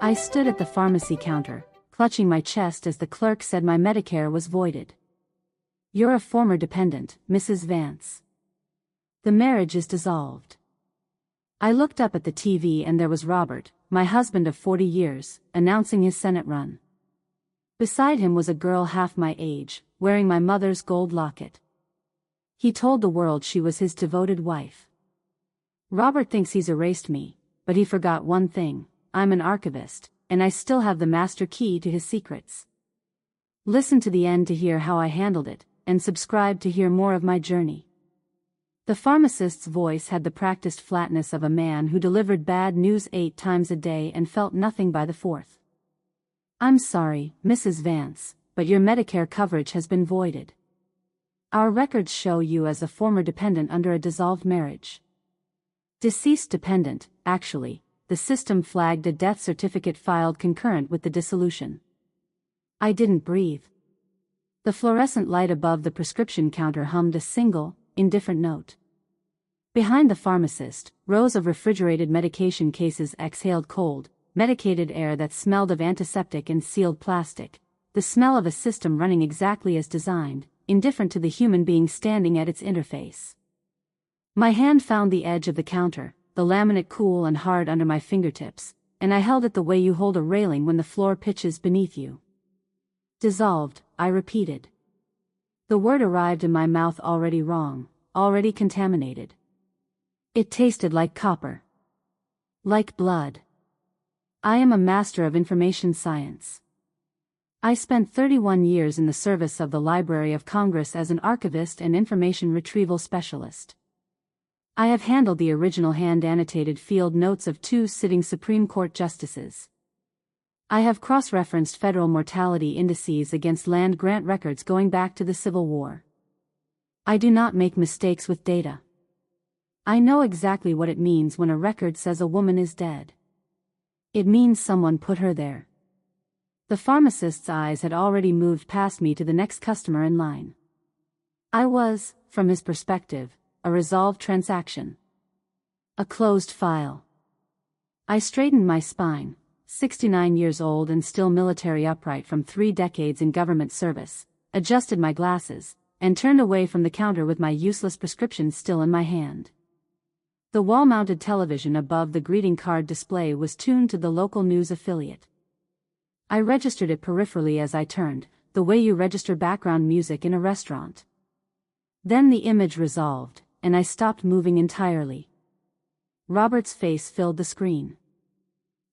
I stood at the pharmacy counter, clutching my chest as the clerk said my Medicare was voided. "You're a former dependent, Mrs. Vance. The marriage is dissolved." I looked up at the TV and there was Robert, my husband of 40 years, announcing his Senate run. Beside him was a girl half my age, wearing my mother's gold locket. He told the world she was his devoted wife. "Robert thinks he's erased me, but he forgot one thing: I'm an archivist, and I still have the master key to his secrets. Listen to the end to hear how I handled it, and subscribe to hear more of my journey." The pharmacist's voice had the practiced flatness of a man who delivered bad news 8 times a day and felt nothing by the 4th. "I'm sorry, Mrs. Vance, but your Medicare coverage has been voided. Our records show you as a former dependent under a dissolved marriage. Deceased dependent, actually. The system flagged a death certificate filed concurrent with the dissolution." I didn't breathe. The fluorescent light above the prescription counter hummed a single, indifferent note. Behind the pharmacist, rows of refrigerated medication cases exhaled cold, medicated air that smelled of antiseptic and sealed plastic, the smell of a system running exactly as designed, indifferent to the human being standing at its interface. My hand found the edge of the counter, the laminate cool and hard under my fingertips, and I held it the way you hold a railing when the floor pitches beneath you. "Dissolved," I repeated. The word arrived in my mouth already wrong, already contaminated. It tasted like copper. Like blood. I am a master of information science. I spent 31 years in the service of the Library of Congress as an archivist and information retrieval specialist. I have handled the original hand-annotated field notes of 2 sitting Supreme Court justices. I have cross-referenced federal mortality indices against land grant records going back to the Civil War. I do not make mistakes with data. I know exactly what it means when a record says a woman is dead. It means someone put her there. The pharmacist's eyes had already moved past me to the next customer in line. I was, from his perspective, a resolved transaction. A closed file. I straightened my spine, 69 years old and still military upright from 3 decades in government service, adjusted my glasses, and turned away from the counter with my useless prescription still in my hand. The wall-mounted television above the greeting card display was tuned to the local news affiliate. I registered it peripherally as I turned, the way you register background music in a restaurant. Then the image resolved, and I stopped moving entirely. Robert's face filled the screen.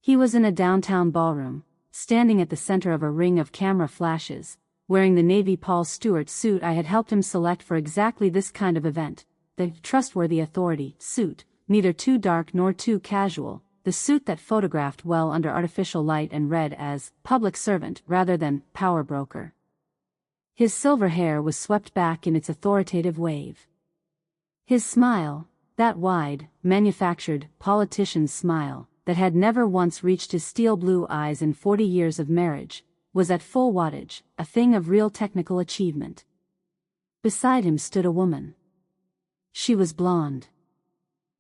He was in a downtown ballroom, standing at the center of a ring of camera flashes, wearing the navy Paul Stewart suit I had helped him select for exactly this kind of event, the trustworthy authority suit, neither too dark nor too casual, the suit that photographed well under artificial light and read as public servant rather than power broker. His silver hair was swept back in its authoritative wave. His smile, that wide, manufactured, politician's smile, that had never once reached his steel blue eyes in 40 years of marriage, was at full wattage, a thing of real technical achievement. Beside him stood a woman. She was blonde.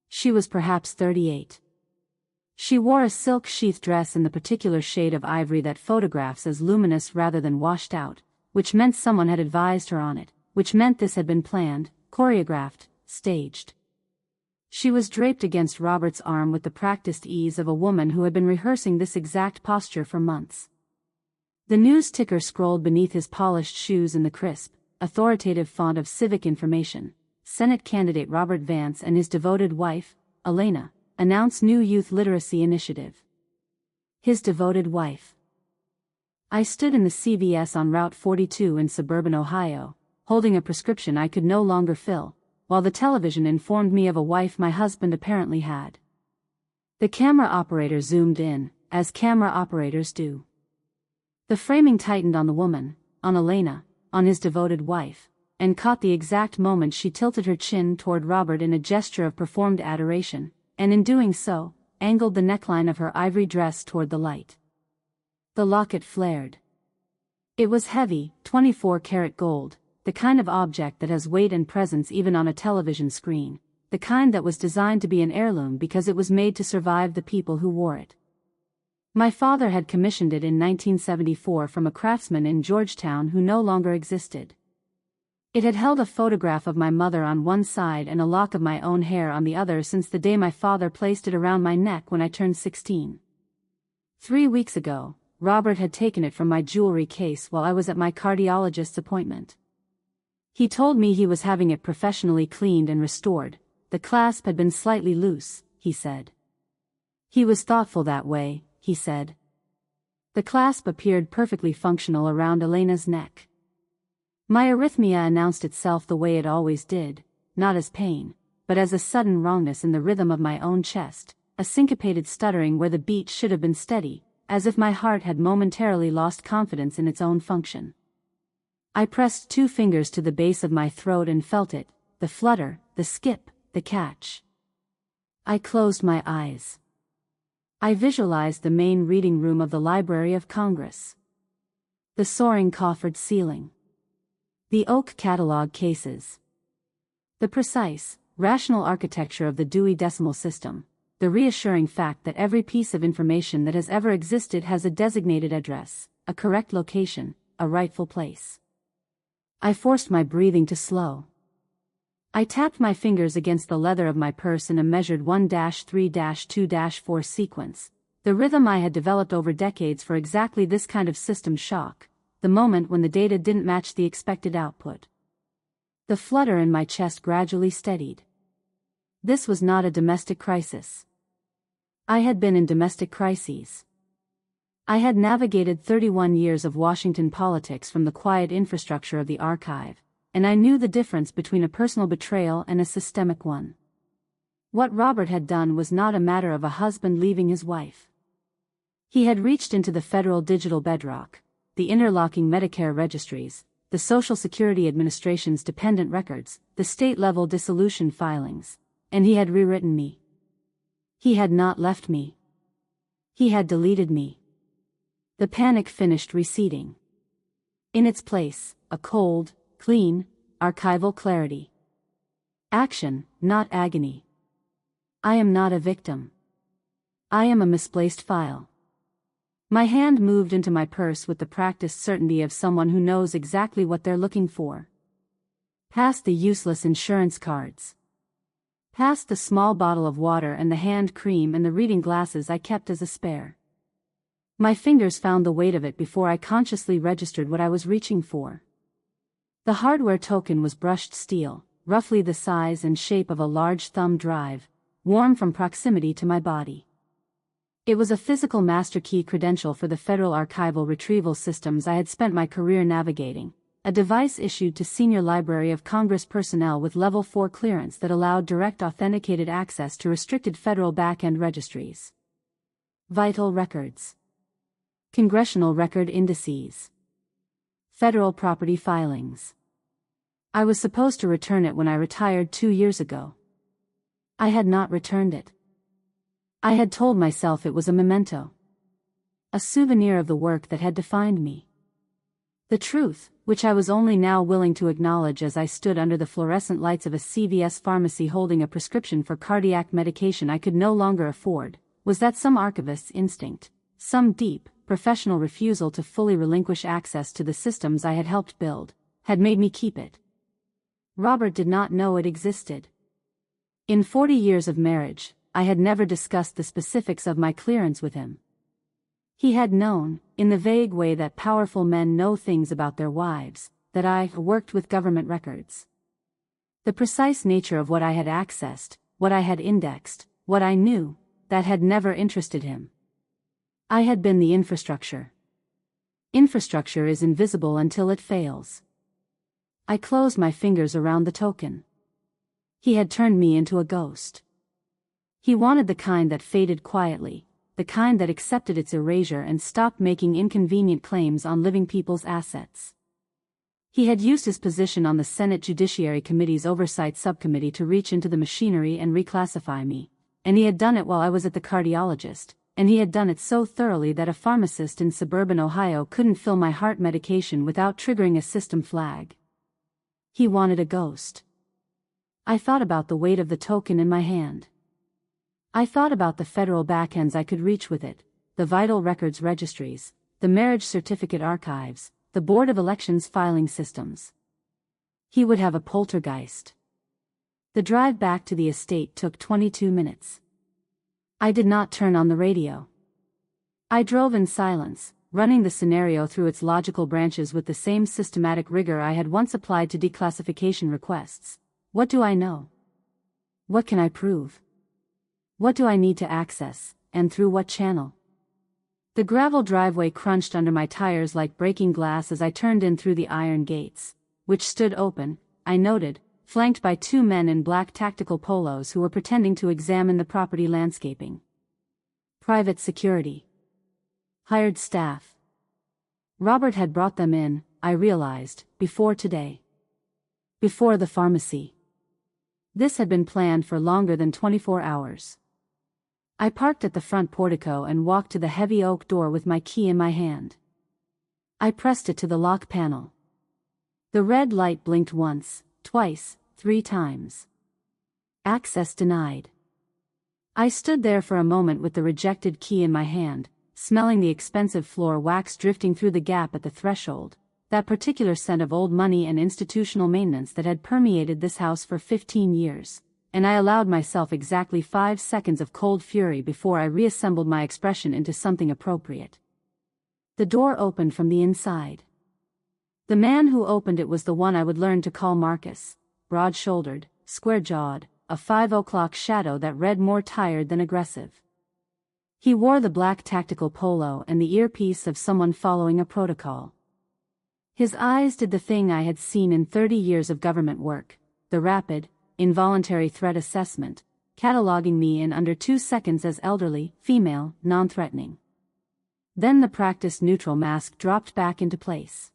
She was perhaps 38. She wore a silk-sheath dress in the particular shade of ivory that photographs as luminous rather than washed out, which meant someone had advised her on it, which meant this had been planned, choreographed, staged. She was draped against Robert's arm with the practiced ease of a woman who had been rehearsing this exact posture for months. The news ticker scrolled beneath his polished shoes in the crisp, authoritative font of civic information. Senate candidate Robert Vance and his devoted wife, Elena, announce new youth literacy initiative. His devoted wife. I stood in the CVS on Route 42 in suburban Ohio, holding a prescription I could no longer fill, while the television informed me of a wife my husband apparently had. The camera operator zoomed in, as camera operators do. The framing tightened on the woman, on Elena, on his devoted wife, and caught the exact moment she tilted her chin toward Robert in a gesture of performed adoration, and in doing so, angled the neckline of her ivory dress toward the light. The locket flared. It was heavy, 24-karat gold, the kind of object that has weight and presence even on a television screen, the kind that was designed to be an heirloom because it was made to survive the people who wore it. My father had commissioned it in 1974 from a craftsman in Georgetown who no longer existed. It had held a photograph of my mother on one side and a lock of my own hair on the other since the day my father placed it around my neck when I turned 16. 3 weeks ago, Robert had taken it from my jewelry case while I was at my cardiologist's appointment. He told me he was having it professionally cleaned and restored. The clasp had been slightly loose, he said. He was thoughtful that way, he said. The clasp appeared perfectly functional around Elena's neck. My arrhythmia announced itself the way it always did, not as pain, but as a sudden wrongness in the rhythm of my own chest, a syncopated stuttering where the beat should have been steady, as if my heart had momentarily lost confidence in its own function. I pressed 2 fingers to the base of my throat and felt it, the flutter, the skip, the catch. I closed my eyes. I visualized the main reading room of the Library of Congress. The soaring coffered ceiling. The oak catalog cases. The precise, rational architecture of the Dewey Decimal System. The reassuring fact that every piece of information that has ever existed has a designated address, a correct location, a rightful place. I forced my breathing to slow. I tapped my fingers against the leather of my purse in a measured 1-3-2-4 sequence, the rhythm I had developed over decades for exactly this kind of system shock, the moment when the data didn't match the expected output. The flutter in my chest gradually steadied. This was not a domestic crisis. I had been in domestic crises. I had navigated 31 years of Washington politics from the quiet infrastructure of the archive, and I knew the difference between a personal betrayal and a systemic one. What Robert had done was not a matter of a husband leaving his wife. He had reached into the federal digital bedrock, the interlocking Medicare registries, the Social Security Administration's dependent records, the state-level dissolution filings, and he had rewritten me. He had not left me. He had deleted me. The panic finished receding. In its place, a cold, clean, archival clarity. Action, not agony. I am not a victim. I am a misplaced file. My hand moved into my purse with the practiced certainty of someone who knows exactly what they're looking for. Past the useless insurance cards. Past the small bottle of water and the hand cream and the reading glasses I kept as a spare. My fingers found the weight of it before I consciously registered what I was reaching for. The hardware token was brushed steel, roughly the size and shape of a large thumb drive, warm from proximity to my body. It was a physical master key credential for the federal archival retrieval systems I had spent my career navigating, a device issued to senior Library of Congress personnel with Level 4 clearance that allowed direct authenticated access to restricted federal back-end registries. Vital records. Congressional record indices. Federal property filings. I was supposed to return it when I retired 2 years ago. I had not returned it. I had told myself it was a memento. A souvenir of the work that had defined me. The truth, which I was only now willing to acknowledge as I stood under the fluorescent lights of a CVS pharmacy holding a prescription for cardiac medication I could no longer afford, was that some archivist's instinct, some deep, professional refusal to fully relinquish access to the systems I had helped build, had made me keep it. Robert did not know it existed. In 40 years of marriage, I had never discussed the specifics of my clearance with him. He had known, in the vague way that powerful men know things about their wives, that I worked with government records. The precise nature of what I had accessed, what I had indexed, what I knew, that had never interested him. I had been the infrastructure. Infrastructure is invisible until it fails. I closed my fingers around the token. He had turned me into a ghost. He wanted the kind that faded quietly, the kind that accepted its erasure and stopped making inconvenient claims on living people's assets. He had used his position on the Senate Judiciary Committee's Oversight Subcommittee to reach into the machinery and reclassify me, and he had done it while I was at the cardiologist, and he had done it so thoroughly that a pharmacist in suburban Ohio couldn't fill my heart medication without triggering a system flag. He wanted a ghost. I thought about the weight of the token in my hand. I thought about the federal backends I could reach with it, the vital records registries, the marriage certificate archives, the Board of Elections filing systems. He would have a poltergeist. The drive back to the estate took 22 minutes. I did not turn on the radio. I drove in silence, running the scenario through its logical branches with the same systematic rigor I had once applied to declassification requests. What do I know? What can I prove? What do I need to access, and through what channel? The gravel driveway crunched under my tires like breaking glass as I turned in through the iron gates, which stood open, I noted, flanked by two men in black tactical polos who were pretending to examine the property landscaping. Private security. Hired staff. Robert had brought them in, I realized, before today. Before the pharmacy. This had been planned for longer than 24 hours. I parked at the front portico and walked to the heavy oak door with my key in my hand. I pressed it to the lock panel. The red light blinked once, twice, 3 times. Access denied. I stood there for a moment with the rejected key in my hand, smelling the expensive floor wax drifting through the gap at the threshold, that particular scent of old money and institutional maintenance that had permeated this house for 15 years. And I allowed myself exactly 5 seconds of cold fury before I reassembled my expression into something appropriate. The door opened from the inside. The man who opened it was the one I would learn to call Marcus, broad-shouldered, square-jawed, a 5 o'clock shadow that read more tired than aggressive. He wore the black tactical polo and the earpiece of someone following a protocol. His eyes did the thing I had seen in 30 years of government work, the rapid, involuntary threat assessment, cataloging me in under 2 seconds as elderly, female, non-threatening. Then the practiced neutral mask dropped back into place.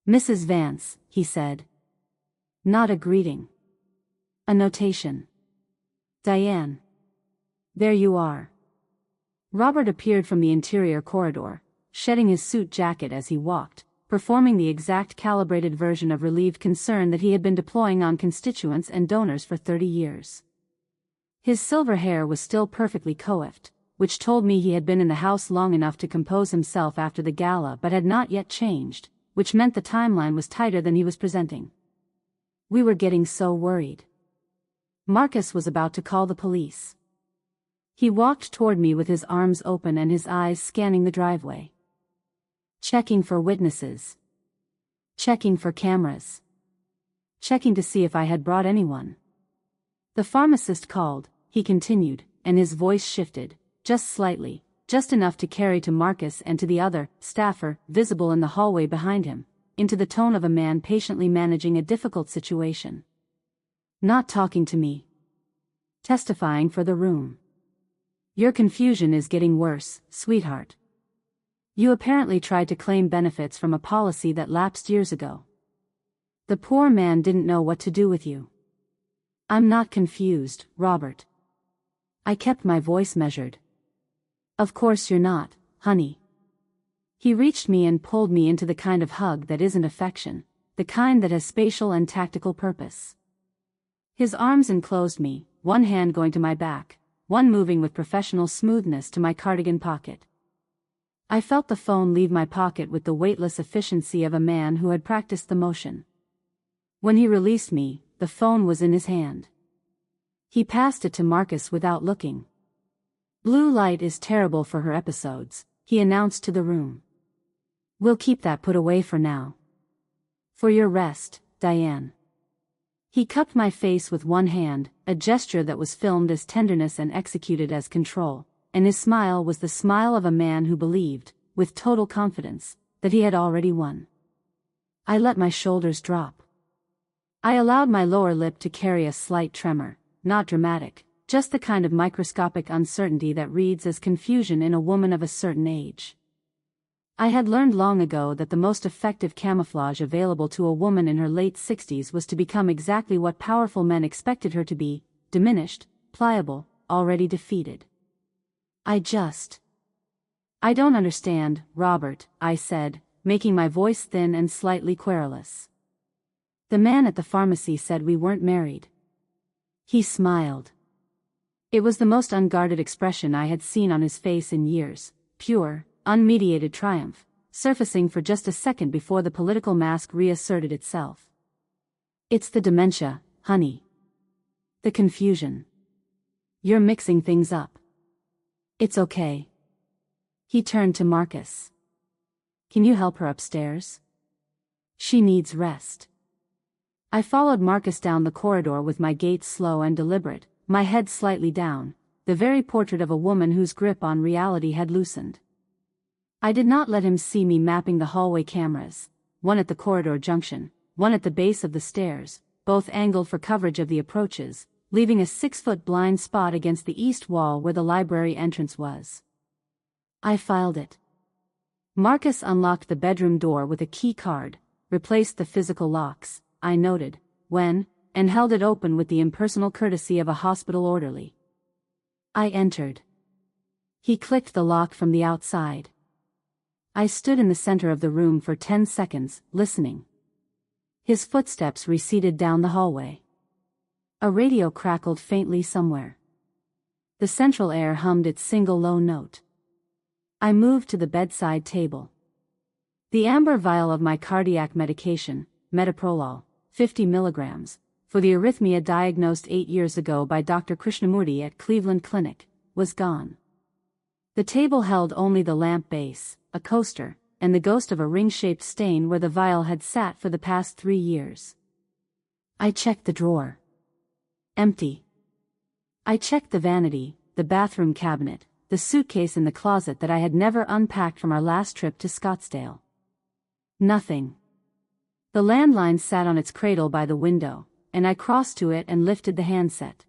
"Mrs. Vance," he said. Not a greeting. A notation. "Diane. There you are." Robert appeared from the interior corridor, shedding his suit jacket as he walked, performing the exact calibrated version of relieved concern that he had been deploying on constituents and donors for 30 years. His silver hair was still perfectly coiffed, which told me he had been in the house long enough to compose himself after the gala but had not yet changed, which meant the timeline was tighter than he was presenting. We were getting so worried. Marcus was about to call the police. He walked toward me with his arms open and his eyes scanning the driveway. Checking for witnesses. Checking for cameras. Checking to see if I had brought anyone. The pharmacist called, he continued, and his voice shifted, just slightly, just enough to carry to Marcus and to the other staffer, visible in the hallway behind him, into the tone of a man patiently managing a difficult situation. Not talking to me. Testifying for the room. Your confusion is getting worse, sweetheart. You apparently tried to claim benefits from a policy that lapsed years ago. The poor man didn't know what to do with you. I'm not confused, Robert. I kept my voice measured. Of course you're not, honey. He reached me and pulled me into the kind of hug that isn't affection, the kind that has spatial and tactical purpose. His arms enclosed me, one hand going to my back, one moving with professional smoothness to my cardigan pocket. I felt the phone leave my pocket with the weightless efficiency of a man who had practiced the motion. When he released me, the phone was in his hand. He passed it to Marcus without looking. "Blue light is terrible for her episodes," he announced to the room. "We'll keep that put away for now. For your rest, Diane." He cupped my face with one hand, a gesture that was filmed as tenderness and executed as control, and his smile was the smile of a man who believed, with total confidence, that he had already won. I let my shoulders drop. I allowed my lower lip to carry a slight tremor, not dramatic, just the kind of microscopic uncertainty that reads as confusion in a woman of a certain age. I had learned long ago that the most effective camouflage available to a woman in her late 60s was to become exactly what powerful men expected her to be, diminished, pliable, already defeated. I don't understand, Robert, I said, making my voice thin and slightly querulous. The man at the pharmacy said we weren't married. He smiled. It was the most unguarded expression I had seen on his face in years, pure, unmediated triumph, surfacing for just a second before the political mask reasserted itself. It's the dementia, honey. The confusion. You're mixing things up. It's okay. He turned to Marcus. Can you help her upstairs? She needs rest. I followed Marcus down the corridor with my gait slow and deliberate, my head slightly down, the very portrait of a woman whose grip on reality had loosened. I did not let him see me mapping the hallway cameras, one at the corridor junction, one at the base of the stairs, both angled for coverage of the approaches, leaving a 6-foot blind spot against the east wall where the library entrance was. I filed it. Marcus unlocked the bedroom door with a key card, replaced the physical locks, I noted, and held it open with the impersonal courtesy of a hospital orderly. I entered. He clicked the lock from the outside. I stood in the center of the room for 10 seconds, listening. His footsteps receded down the hallway. A radio crackled faintly somewhere. The central air hummed its single low note. I moved to the bedside table. The amber vial of my cardiac medication, metoprolol, 50 milligrams, for the arrhythmia diagnosed 8 years ago by Dr. Krishnamurti at Cleveland Clinic, was gone. The table held only the lamp base, a coaster, and the ghost of a ring-shaped stain where the vial had sat for the past 3 years. I checked the drawer. Empty. I checked the vanity, the bathroom cabinet, the suitcase in the closet that I had never unpacked from our last trip to Scottsdale. Nothing. The landline sat on its cradle by the window, and I crossed to it and lifted the handset.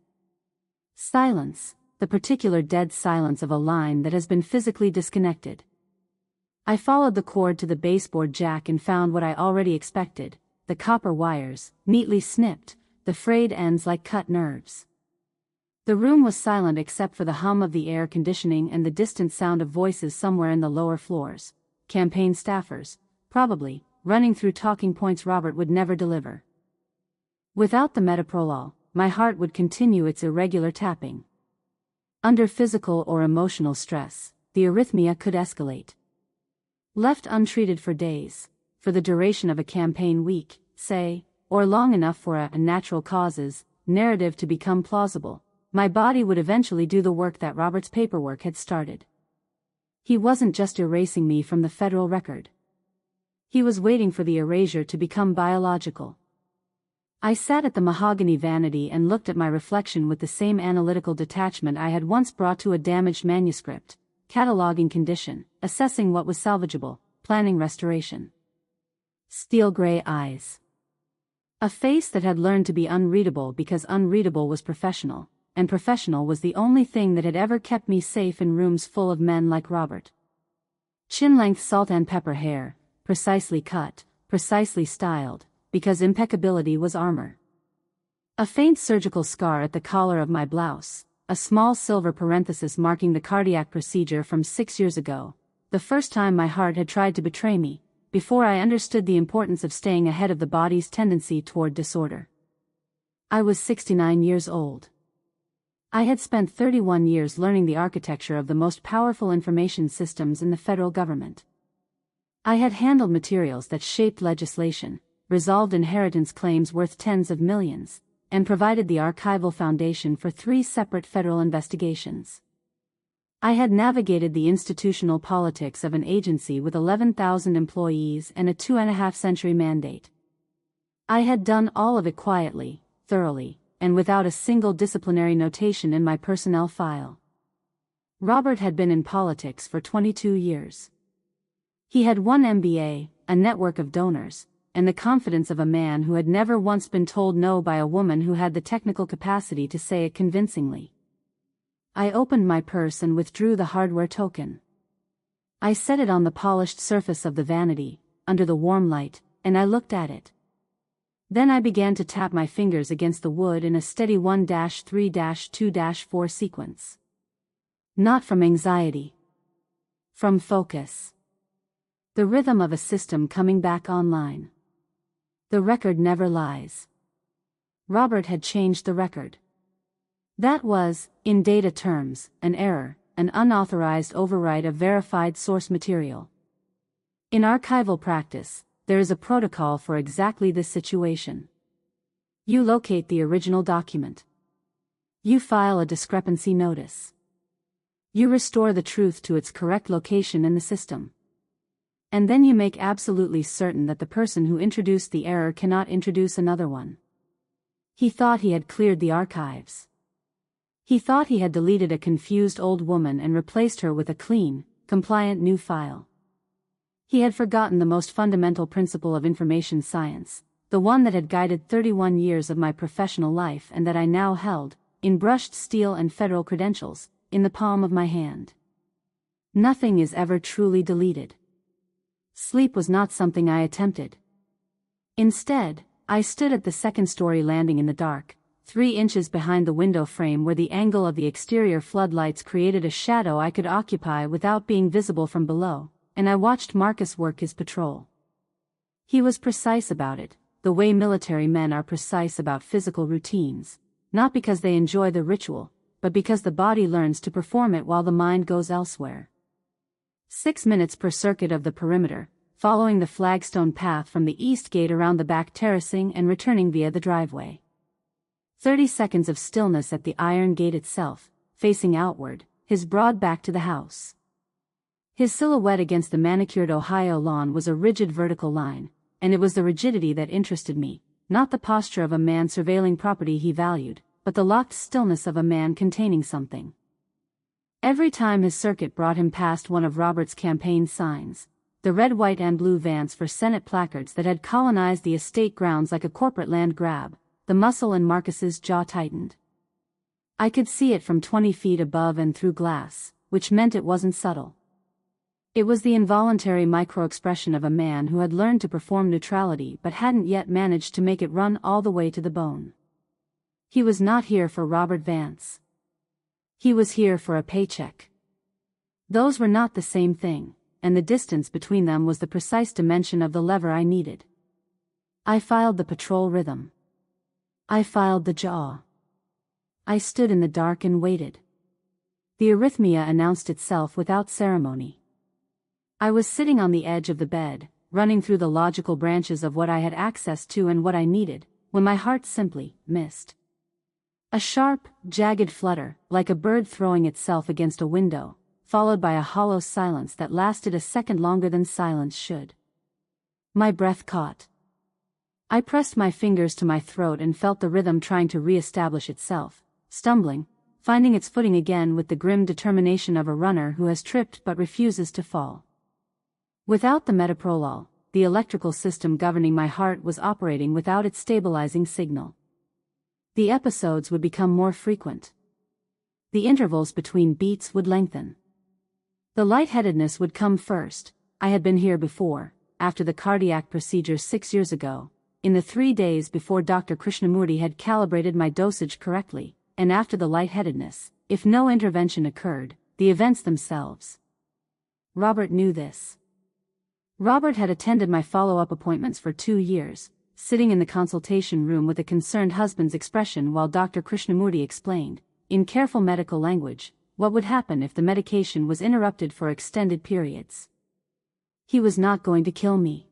Silence, the particular dead silence of a line that has been physically disconnected. I followed the cord to the baseboard jack and found what I already expected, the copper wires, neatly snipped, the frayed ends like cut nerves. The room was silent except for the hum of the air conditioning and the distant sound of voices somewhere in the lower floors, campaign staffers, probably, running through talking points Robert would never deliver. Without the metoprolol, my heart would continue its irregular tapping. Under physical or emotional stress, the arrhythmia could escalate. Left untreated for days, for the duration of a campaign week, say, or long enough for a natural causes narrative to become plausible, my body would eventually do the work that Robert's paperwork had started. He wasn't just erasing me from the federal record. He was waiting for the erasure to become biological. I sat at the mahogany vanity and looked at my reflection with the same analytical detachment I had once brought to a damaged manuscript, cataloging condition, assessing what was salvageable, planning restoration. Steel gray eyes. A face that had learned to be unreadable because unreadable was professional, and professional was the only thing that had ever kept me safe in rooms full of men like Robert. Chin-length salt and pepper hair, precisely cut, precisely styled, because impeccability was armor. A faint surgical scar at the collar of my blouse, a small silver parenthesis marking the cardiac procedure from 6 years ago, the first time my heart had tried to betray me, before I understood the importance of staying ahead of the body's tendency toward disorder. I was 69 years old. I had spent 31 years learning the architecture of the most powerful information systems in the federal government. I had handled materials that shaped legislation, resolved inheritance claims worth tens of millions, and provided the archival foundation for 3 separate federal investigations. I had navigated the institutional politics of an agency with 11,000 employees and a 2.5-century mandate. I had done all of it quietly, thoroughly, and without a single disciplinary notation in my personnel file. Robert had been in politics for 22 years. He had 1 MBA, a network of donors, and the confidence of a man who had never once been told no by a woman who had the technical capacity to say it convincingly. I opened my purse and withdrew the hardware token. I set it on the polished surface of the vanity, under the warm light, and I looked at it. Then I began to tap my fingers against the wood in a steady 1-3-2-4 sequence. Not from anxiety. From focus. The rhythm of a system coming back online. The record never lies. Robert had changed the record. That was, in data terms, an error, an unauthorized overwrite of verified source material. In archival practice, there is a protocol for exactly this situation. You locate the original document. You file a discrepancy notice. You restore the truth to its correct location in the system. And then you make absolutely certain that the person who introduced the error cannot introduce another one. He thought he had cleared the archives. He thought he had deleted a confused old woman and replaced her with a clean, compliant new file. He had forgotten the most fundamental principle of information science, the one that had guided 31 years of my professional life and that I now held, in brushed steel and federal credentials, in the palm of my hand. Nothing is ever truly deleted. Sleep was not something I attempted. Instead, I stood at the second-story landing in the dark, 3 inches behind the window frame where the angle of the exterior floodlights created a shadow I could occupy without being visible from below, and I watched Marcus work his patrol. He was precise about it, the way military men are precise about physical routines, not because they enjoy the ritual, but because the body learns to perform it while the mind goes elsewhere. 6 minutes per circuit of the perimeter, following the flagstone path from the east gate around the back terracing and returning via the driveway. 30 seconds of stillness at the iron gate itself, facing outward, his broad back to the house. His silhouette against the manicured Ohio lawn was a rigid vertical line, and it was the rigidity that interested me, not the posture of a man surveilling property he valued, but the locked stillness of a man containing something. Every time his circuit brought him past one of Robert's campaign signs, the red, white and blue vans for Senate placards that had colonized the estate grounds like a corporate land grab, the muscle in Marcus's jaw tightened. I could see it from 20 feet above and through glass, which meant it wasn't subtle. It was the involuntary micro-expression of a man who had learned to perform neutrality but hadn't yet managed to make it run all the way to the bone. He was not here for Robert Vance. He was here for a paycheck. Those were not the same thing, and the distance between them was the precise dimension of the lever I needed. I filed the patrol rhythm. I filed the jaw. I stood in the dark and waited. The arrhythmia announced itself without ceremony. I was sitting on the edge of the bed, running through the logical branches of what I had access to and what I needed, when my heart simply missed. A sharp, jagged flutter, like a bird throwing itself against a window, followed by a hollow silence that lasted a second longer than silence should. My breath caught. I pressed my fingers to my throat and felt the rhythm trying to re-establish itself, stumbling, finding its footing again with the grim determination of a runner who has tripped but refuses to fall. Without the metoprolol, the electrical system governing my heart was operating without its stabilizing signal. The episodes would become more frequent. The intervals between beats would lengthen. The lightheadedness would come first. I had been here before, after the cardiac procedure 6 years ago, in the 3 days before Dr. Krishnamurti had calibrated my dosage correctly, and after the lightheadedness, if no intervention occurred, the events themselves. Robert knew this. Robert had attended my follow-up appointments for 2 years, sitting in the consultation room with a concerned husband's expression while Dr. Krishnamurti explained, in careful medical language, what would happen if the medication was interrupted for extended periods. He was not going to kill me.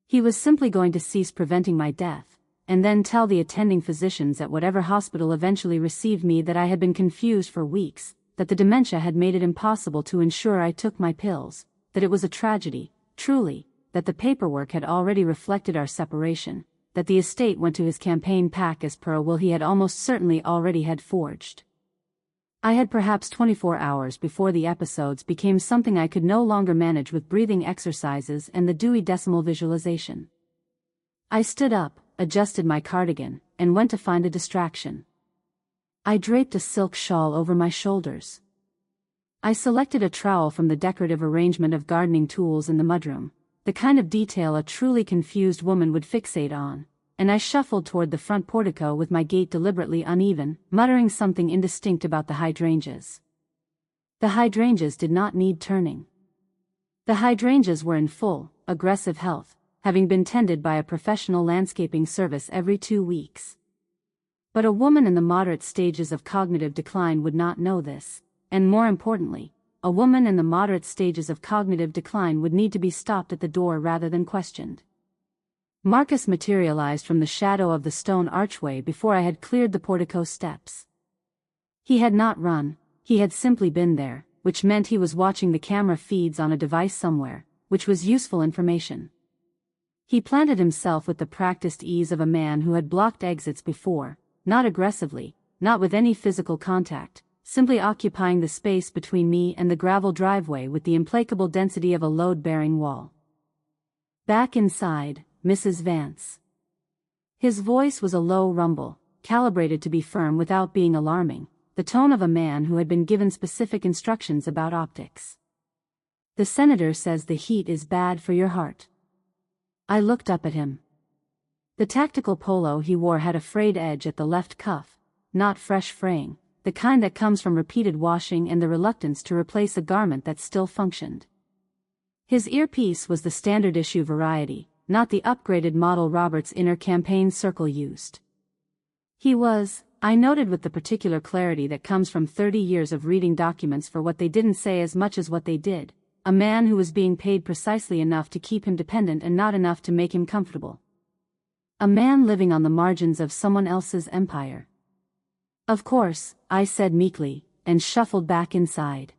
He was simply going to cease preventing my death, and then tell the attending physicians at whatever hospital eventually received me that I had been confused for weeks, that the dementia had made it impossible to ensure I took my pills, that it was a tragedy, truly, that the paperwork had already reflected our separation, that the estate went to his campaign PAC as per a will he had almost certainly already had forged. I had perhaps 24 hours before the episodes became something I could no longer manage with breathing exercises and the Dewey Decimal visualization. I stood up, adjusted my cardigan, and went to find a distraction. I draped a silk shawl over my shoulders. I selected a trowel from the decorative arrangement of gardening tools in the mudroom, the kind of detail a truly confused woman would fixate on, and I shuffled toward the front portico with my gait deliberately uneven, muttering something indistinct about the hydrangeas. The hydrangeas did not need turning. The hydrangeas were in full, aggressive health, having been tended by a professional landscaping service every 2 weeks. But a woman in the moderate stages of cognitive decline would not know this, and more importantly, a woman in the moderate stages of cognitive decline would need to be stopped at the door rather than questioned. Marcus materialized from the shadow of the stone archway before I had cleared the portico steps. He had not run, he had simply been there, which meant he was watching the camera feeds on a device somewhere, which was useful information. He planted himself with the practiced ease of a man who had blocked exits before, not aggressively, not with any physical contact, simply occupying the space between me and the gravel driveway with the implacable density of a load-bearing wall. "Back inside, Mrs. Vance." His voice was a low rumble, calibrated to be firm without being alarming, the tone of a man who had been given specific instructions about optics. "The senator says the heat is bad for your heart." I looked up at him. The tactical polo he wore had a frayed edge at the left cuff, not fresh fraying, the kind that comes from repeated washing and the reluctance to replace a garment that still functioned. His earpiece was the standard issue variety, not the upgraded model Robert's inner campaign circle used. He was, I noted with the particular clarity that comes from 30 years of reading documents for what they didn't say as much as what they did, a man who was being paid precisely enough to keep him dependent and not enough to make him comfortable. A man living on the margins of someone else's empire. "Of course," I said meekly, and shuffled back inside.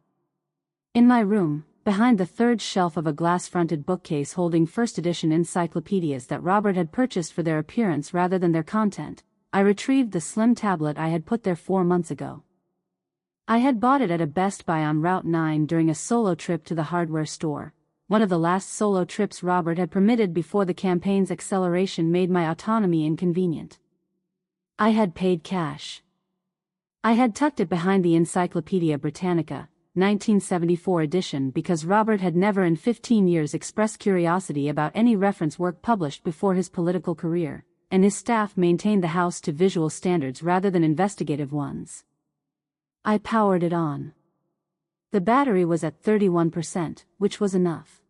In my room, behind the third shelf of a glass-fronted bookcase holding first-edition encyclopedias that Robert had purchased for their appearance rather than their content, I retrieved the slim tablet I had put there 4 months ago. I had bought it at a Best Buy on Route 9 during a solo trip to the hardware store, one of the last solo trips Robert had permitted before the campaign's acceleration made my autonomy inconvenient. I had paid cash. I had tucked it behind the Encyclopedia Britannica, 1974 edition, because Robert had never in 15 years expressed curiosity about any reference work published before his political career, and his staff maintained the house to visual standards rather than investigative ones. I powered it on. The battery was at 31%, which was enough.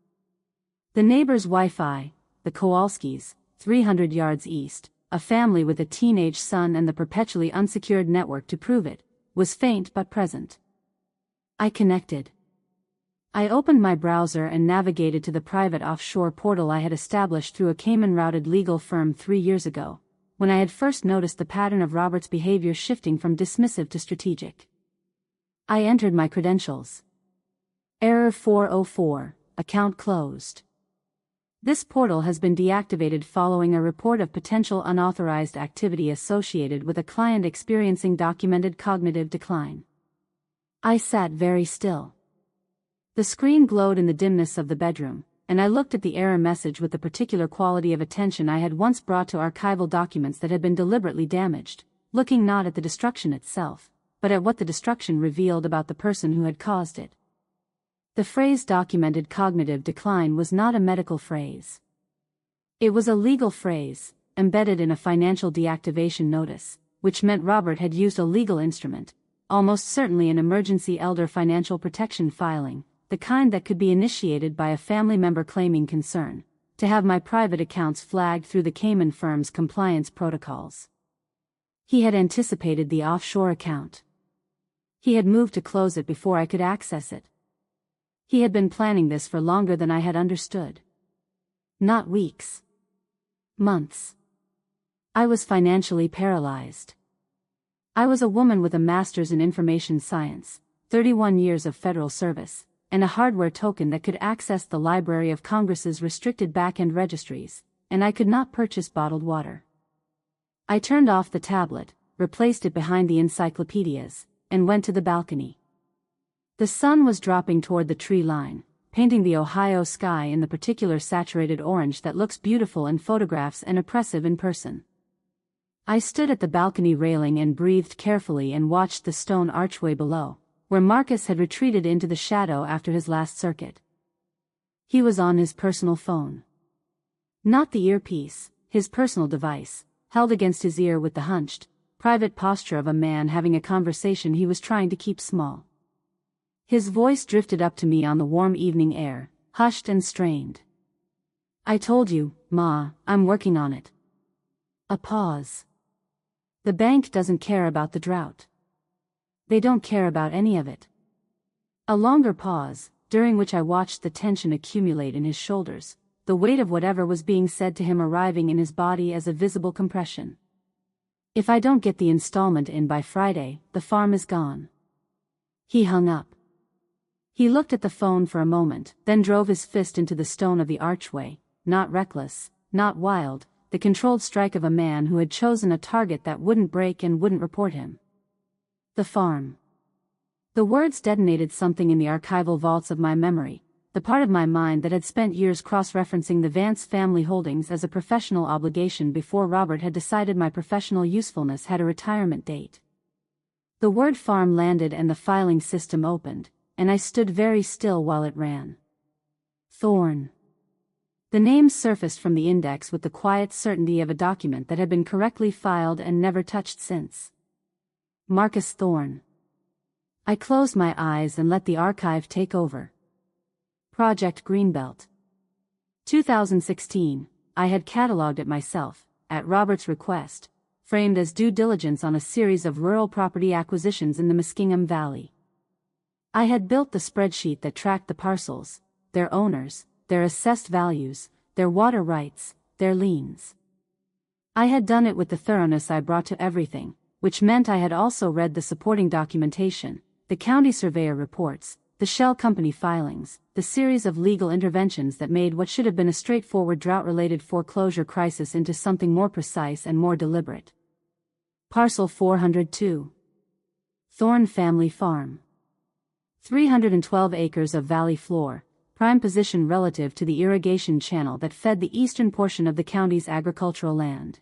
The neighbor's Wi-Fi, the Kowalskis, 300 yards east, a family with a teenage son and the perpetually unsecured network to prove it, was faint but present. I connected. I opened my browser and navigated to the private offshore portal I had established through a Cayman-routed legal firm 3 years ago, when I had first noticed the pattern of Robert's behavior shifting from dismissive to strategic. I entered my credentials. Error 404, account closed. This portal has been deactivated following a report of potential unauthorized activity associated with a client experiencing documented cognitive decline. I sat very still. The screen glowed in the dimness of the bedroom, and I looked at the error message with the particular quality of attention I had once brought to archival documents that had been deliberately damaged, looking not at the destruction itself, but at what the destruction revealed about the person who had caused it. The phrase documented cognitive decline was not a medical phrase. It was a legal phrase, embedded in a financial deactivation notice, which meant Robert had used a legal instrument, almost certainly an emergency elder financial protection filing, the kind that could be initiated by a family member claiming concern, to have my private accounts flagged through the Cayman firm's compliance protocols. He had anticipated the offshore account. He had moved to close it before I could access it. He had been planning this for longer than I had understood. Not weeks. Months. I was financially paralyzed. I was a woman with a master's in information science, 31 years of federal service, and a hardware token that could access the Library of Congress's restricted back-end registries, and I could not purchase bottled water. I turned off the tablet, replaced it behind the encyclopedias, and went to the balcony. The sun was dropping toward the tree line, painting the Ohio sky in the particular saturated orange that looks beautiful in photographs and oppressive in person. I stood at the balcony railing and breathed carefully and watched the stone archway below, where Marcus had retreated into the shadow after his last circuit. He was on his personal phone. Not the earpiece, his personal device, held against his ear with the hunched, private posture of a man having a conversation he was trying to keep small. His voice drifted up to me on the warm evening air, hushed and strained. "I told you, Ma, I'm working on it." A pause. "The bank doesn't care about the drought. They don't care about any of it." A longer pause, during which I watched the tension accumulate in his shoulders, the weight of whatever was being said to him arriving in his body as a visible compression. If I don't get the installment in by Friday, the farm is gone. He hung up. He looked at the phone for a moment, then drove his fist into the stone of the archway, not reckless, not wild, the controlled strike of a man who had chosen a target that wouldn't break and wouldn't report him. The farm. The words detonated something in the archival vaults of my memory, the part of my mind that had spent years cross-referencing the Vance family holdings as a professional obligation before Robert had decided my professional usefulness had a retirement date. The word farm landed and the filing system opened, and I stood very still while it ran. Thorne. The name surfaced from the index with the quiet certainty of a document that had been correctly filed and never touched since. Marcus Thorne. I closed my eyes and let the archive take over. Project Greenbelt. 2016, I had catalogued it myself, at Robert's request, framed as due diligence on a series of rural property acquisitions in the Muskingum Valley. I had built the spreadsheet that tracked the parcels, their owners, their assessed values, their water rights, their liens. I had done it with the thoroughness I brought to everything, which meant I had also read the supporting documentation, the county surveyor reports, the shell company filings, the series of legal interventions that made what should have been a straightforward drought-related foreclosure crisis into something more precise and more deliberate. Parcel 402. Thorne Family Farm. 312 acres of valley floor, prime position relative to the irrigation channel that fed the eastern portion of the county's agricultural land.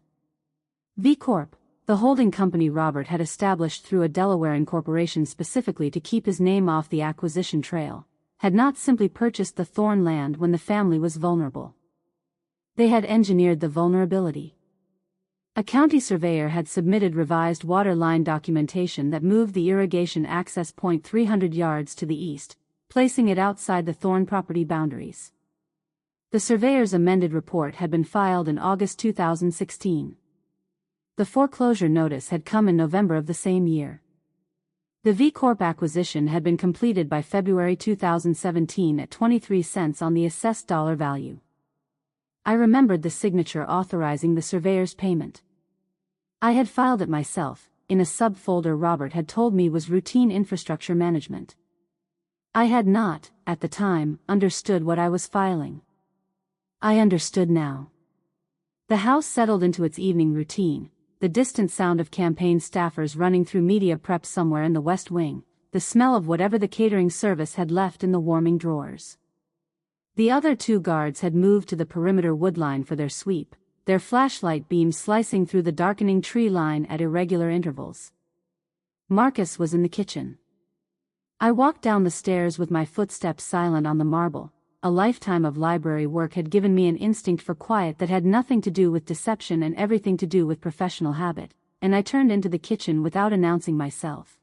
V Corp., the holding company Robert had established through a Delaware incorporation specifically to keep his name off the acquisition trail, had not simply purchased the Thorne land when the family was vulnerable. They had engineered the vulnerability. A county surveyor had submitted revised water line documentation that moved the irrigation access point 300 yards to the east, placing it outside the Thorne property boundaries. The surveyor's amended report had been filed in August 2016. The foreclosure notice had come in November of the same year. The V Corp acquisition had been completed by February 2017 at 23 cents on the assessed dollar value. I remembered the signature authorizing the surveyor's payment. I had filed it myself, in a subfolder Robert had told me was routine infrastructure management. I had not, at the time, understood what I was filing. I understood now. The house settled into its evening routine, the distant sound of campaign staffers running through media prep somewhere in the West Wing, the smell of whatever the catering service had left in the warming drawers. The other two guards had moved to the perimeter woodline for their sweep, their flashlight beams slicing through the darkening tree line at irregular intervals. Marcus was in the kitchen. I walked down the stairs with my footsteps silent on the marble. A lifetime of library work had given me an instinct for quiet that had nothing to do with deception and everything to do with professional habit, and I turned into the kitchen without announcing myself.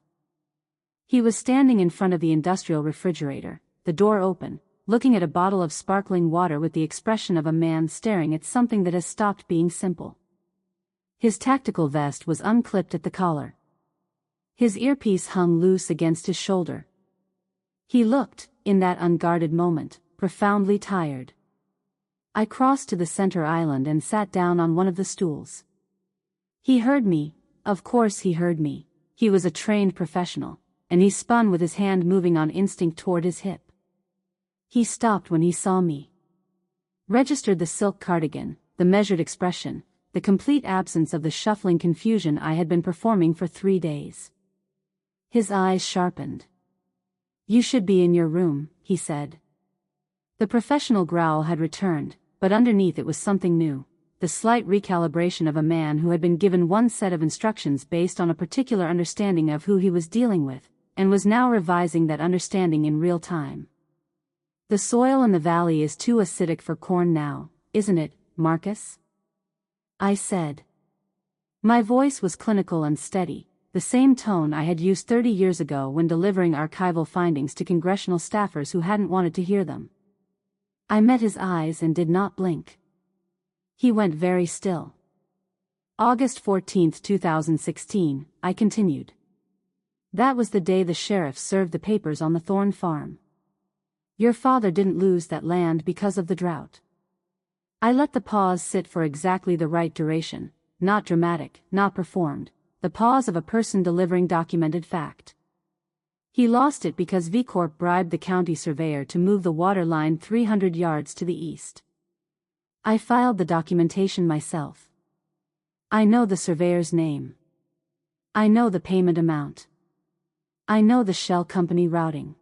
He was standing in front of the industrial refrigerator, the door open, looking at a bottle of sparkling water with the expression of a man staring at something that has stopped being simple. His tactical vest was unclipped at the collar. His earpiece hung loose against his shoulder. He looked, in that unguarded moment, profoundly tired. I crossed to the center island and sat down on one of the stools. He heard me, of course he heard me. He was a trained professional, and he spun with his hand moving on instinct toward his hip. He stopped when he saw me. Registered the silk cardigan, the measured expression, the complete absence of the shuffling confusion I had been performing for 3 days. His eyes sharpened. "You should be in your room," he said. The professional growl had returned, but underneath it was something new, the slight recalibration of a man who had been given one set of instructions based on a particular understanding of who he was dealing with, and was now revising that understanding in real time. "The soil in the valley is too acidic for corn now, isn't it, Marcus?" I said. My voice was clinical and steady, the same tone I had used 30 years ago when delivering archival findings to congressional staffers who hadn't wanted to hear them. I met his eyes and did not blink. He went very still. August 14, 2016, I continued. That was the day the sheriff served the papers on the Thorn farm. Your father didn't lose that land because of the drought. I let the pause sit for exactly the right duration, not dramatic, not performed, the pause of a person delivering documented fact. He lost it because V Corp bribed the county surveyor to move the water line 300 yards to the east. I filed the documentation myself. I know the surveyor's name. I know the payment amount. I know the shell company routing.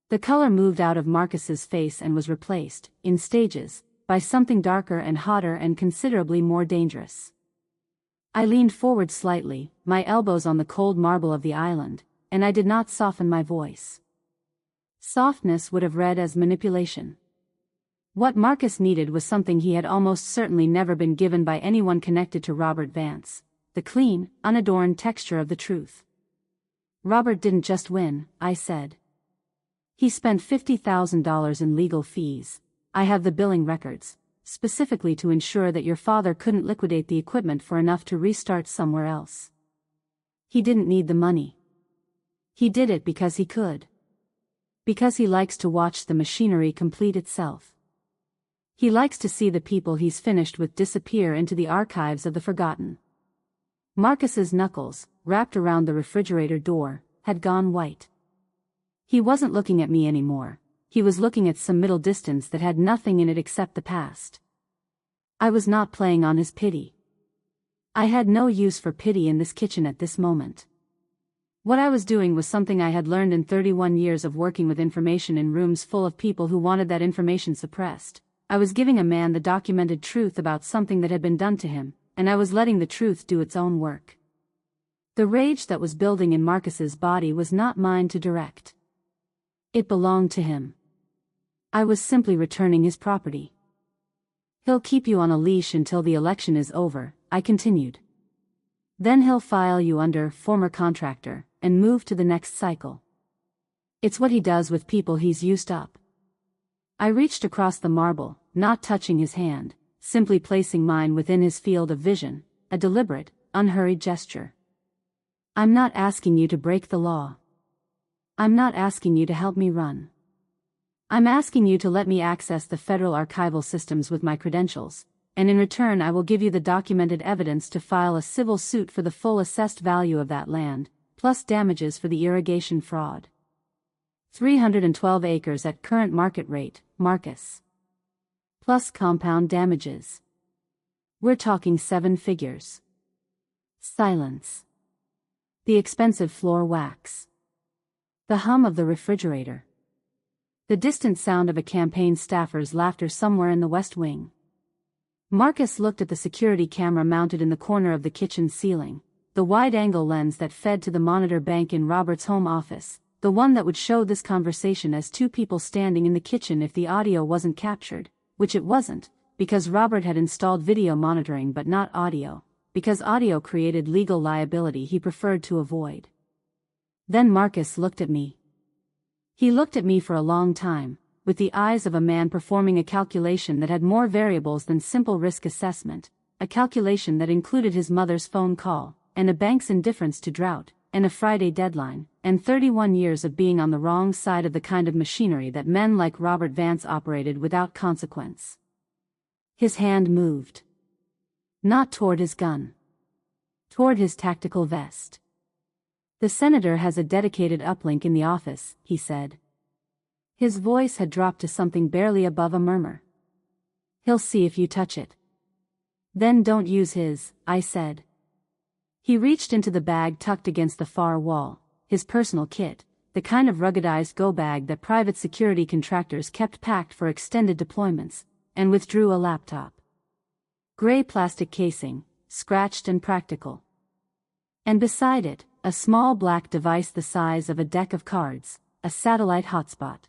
The color moved out of Marcus's face and was replaced, in stages, by something darker and hotter and considerably more dangerous. I leaned forward slightly, my elbows on the cold marble of the island, and I did not soften my voice. Softness would have read as manipulation. What Marcus needed was something he had almost certainly never been given by anyone connected to Robert Vance, the clean, unadorned texture of the truth. Robert didn't just win, I said. He spent $50,000 in legal fees. I have the billing records, specifically to ensure that your father couldn't liquidate the equipment for enough to restart somewhere else. He didn't need the money. He did it because he could. Because he likes to watch the machinery complete itself. He likes to see the people he's finished with disappear into the archives of the forgotten. Marcus's knuckles, wrapped around the refrigerator door, had gone white. He wasn't looking at me anymore. He was looking at some middle distance that had nothing in it except the past. I was not playing on his pity. I had no use for pity in this kitchen at this moment. What I was doing was something I had learned in 31 years of working with information in rooms full of people who wanted that information suppressed. I was giving a man the documented truth about something that had been done to him, and I was letting the truth do its own work. The rage that was building in Marcus's body was not mine to direct. It belonged to him. I was simply returning his property. He'll keep you on a leash until the election is over, I continued. Then he'll file you under former contractor and move to the next cycle. It's what he does with people he's used up. I reached across the marble, not touching his hand, simply placing mine within his field of vision, a deliberate, unhurried gesture. I'm not asking you to break the law. I'm not asking you to help me run. I'm asking you to let me access the federal archival systems with my credentials, and in return I will give you the documented evidence to file a civil suit for the full assessed value of that land, plus damages for the irrigation fraud. 312 acres at current market rate, Marcus. Plus compound damages. We're talking 7 figures. Silence. The expensive floor wax. The hum of the refrigerator. The distant sound of a campaign staffer's laughter somewhere in the West Wing. Marcus looked at the security camera mounted in the corner of the kitchen ceiling, the wide-angle lens that fed to the monitor bank in Robert's home office, the one that would show this conversation as 2 people standing in the kitchen if the audio wasn't captured, which it wasn't, because Robert had installed video monitoring but not audio, because audio created legal liability he preferred to avoid. Then Marcus looked at me. He looked at me for a long time, with the eyes of a man performing a calculation that had more variables than simple risk assessment, a calculation that included his mother's phone call, and a bank's indifference to drought, and a Friday deadline, and 31 years of being on the wrong side of the kind of machinery that men like Robert Vance operated without consequence. His hand moved. Not toward his gun. Toward his tactical vest. The senator has a dedicated uplink in the office, he said. His voice had dropped to something barely above a murmur. He'll see if you touch it. Then don't use his, I said. He reached into the bag tucked against the far wall, his personal kit, the kind of ruggedized go bag that private security contractors kept packed for extended deployments, and withdrew a laptop. Gray plastic casing, scratched and practical. And beside it, a small black device the size of a deck of cards, a satellite hotspot.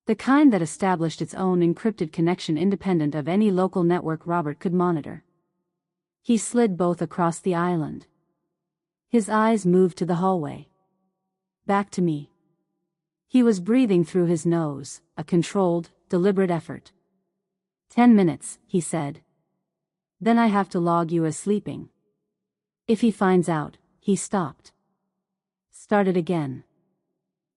The kind that established its own encrypted connection independent of any local network Robert could monitor. He slid both across the island. His eyes moved to the hallway. Back to me. He was breathing through his nose, a controlled, deliberate effort. 10 minutes, he said. Then I have to log you as sleeping. If he finds out, he stopped. started again.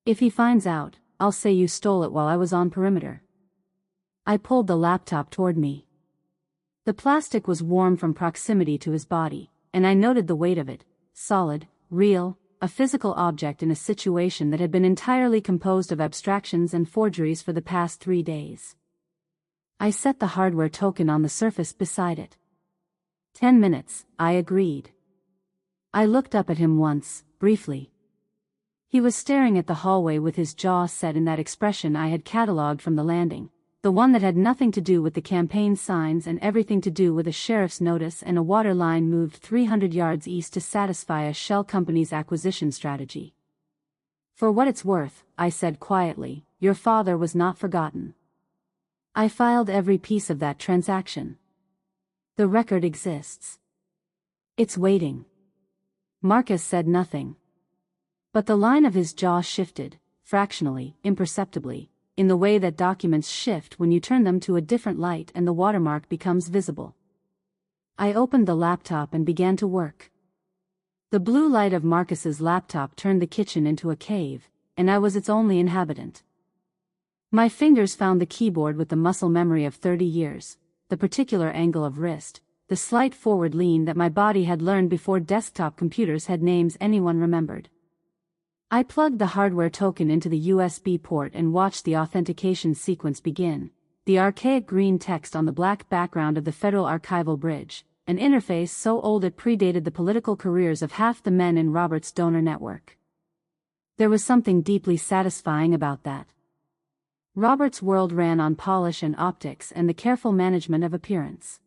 If he finds out, I'll say you stole it while I was on perimeter. I pulled the laptop toward me. The plastic was warm from proximity to his body, and I noted the weight of it, solid, real, a physical object in a situation that had been entirely composed of abstractions and forgeries for the past 3 days. I set the hardware token on the surface beside it. 10 minutes, I agreed. I looked up at him once, briefly. He was staring at the hallway with his jaw set in that expression I had catalogued from the landing, the one that had nothing to do with the campaign signs and everything to do with a sheriff's notice and a water line moved 300 yards east to satisfy a shell company's acquisition strategy. For what it's worth, I said quietly, your father was not forgotten. I filed every piece of that transaction. The record exists. It's waiting. Marcus said nothing. But the line of his jaw shifted, fractionally, imperceptibly, in the way that documents shift when you turn them to a different light and the watermark becomes visible. I opened the laptop and began to work. The blue light of Marcus's laptop turned the kitchen into a cave, and I was its only inhabitant. My fingers found the keyboard with the muscle memory of 30 years, the particular angle of wrist, the slight forward lean that my body had learned before desktop computers had names anyone remembered. I plugged the hardware token into the USB port and watched the authentication sequence begin, the archaic green text on the black background of the Federal Archival Bridge, an interface so old it predated the political careers of half the men in Robert's donor network. There was something deeply satisfying about that. Robert's world ran on polish and optics and the careful management of appearance.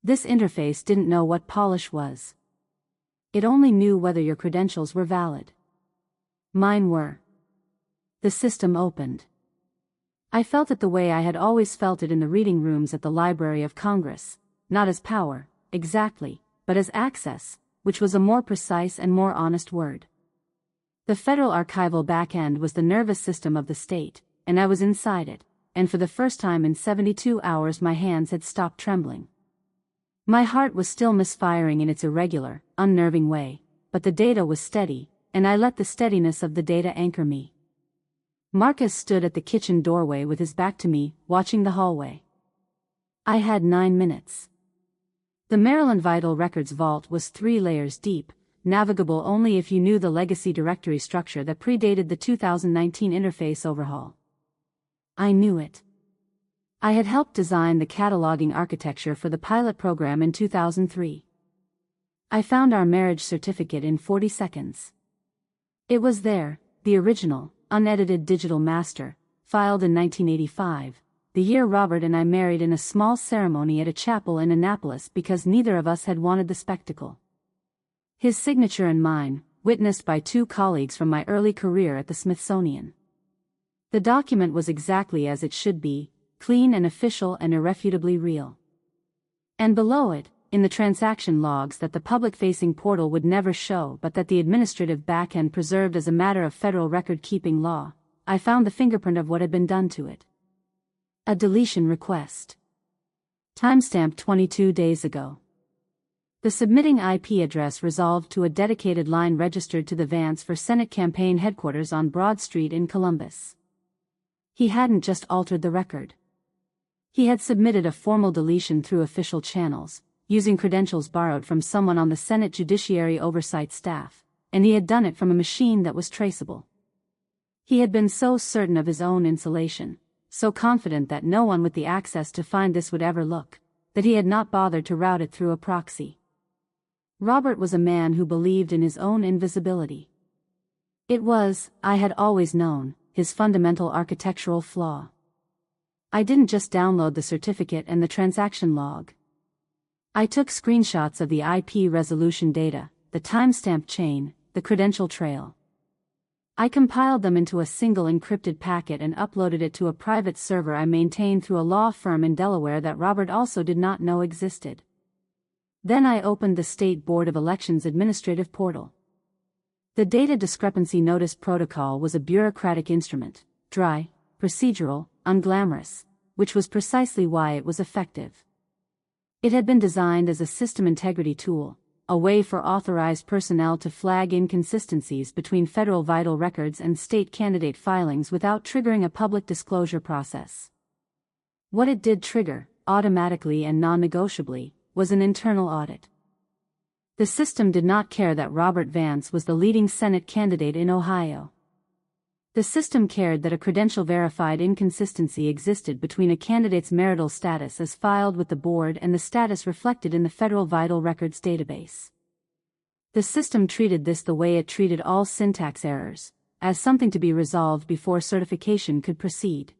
This interface didn't know what polish was. It only knew whether your credentials were valid. Mine were. The system opened. I felt it the way I had always felt it in the reading rooms at the Library of Congress, not as power, exactly, but as access, which was a more precise and more honest word. The federal archival back-end was the nervous system of the state, and I was inside it, and for the first time in 72 hours my hands had stopped trembling. My heart was still misfiring in its irregular, unnerving way, but the data was steady, and I let the steadiness of the data anchor me. Marcus stood at the kitchen doorway with his back to me, watching the hallway. I had 9 minutes. The Maryland Vital Records vault was 3 layers deep, navigable only if you knew the legacy directory structure that predated the 2019 interface overhaul. I knew it. I had helped design the cataloging architecture for the pilot program in 2003. I found our marriage certificate in 40 seconds. It was there, the original, unedited digital master, filed in 1985, the year Robert and I married in a small ceremony at a chapel in Annapolis because neither of us had wanted the spectacle. His signature and mine, witnessed by 2 colleagues from my early career at the Smithsonian. The document was exactly as it should be, clean and official and irrefutably real. And below it, in the transaction logs that the public-facing portal would never show but that the administrative back-end preserved as a matter of federal record-keeping law, I found the fingerprint of what had been done to it. A deletion request. Timestamp 22 days ago. The submitting IP address resolved to a dedicated line registered to the Vance for Senate campaign headquarters on Broad Street in Columbus. He hadn't just altered the record. He had submitted a formal deletion through official channels, using credentials borrowed from someone on the Senate Judiciary Oversight staff, and he had done it from a machine that was traceable. He had been so certain of his own insulation, so confident that no one with the access to find this would ever look, that he had not bothered to route it through a proxy. Robert was a man who believed in his own invisibility. It was, I had always known, his fundamental architectural flaw. I didn't just download the certificate and the transaction log. I took screenshots of the IP resolution data, the timestamp chain, the credential trail. I compiled them into a single encrypted packet and uploaded it to a private server I maintained through a law firm in Delaware that Robert also did not know existed. Then I opened the State Board of Elections administrative portal. The Data Discrepancy Notice Protocol was a bureaucratic instrument, dry, procedural, unglamorous, which was precisely why it was effective. It had been designed as a system integrity tool, a way for authorized personnel to flag inconsistencies between federal vital records and state candidate filings without triggering a public disclosure process. What it did trigger, automatically and non-negotiably, was an internal audit. The system did not care that Robert Vance was the leading Senate candidate in Ohio. The system cared that a credential-verified inconsistency existed between a candidate's marital status as filed with the board and the status reflected in the Federal Vital Records database. The system treated this the way it treated all syntax errors, as something to be resolved before certification could proceed.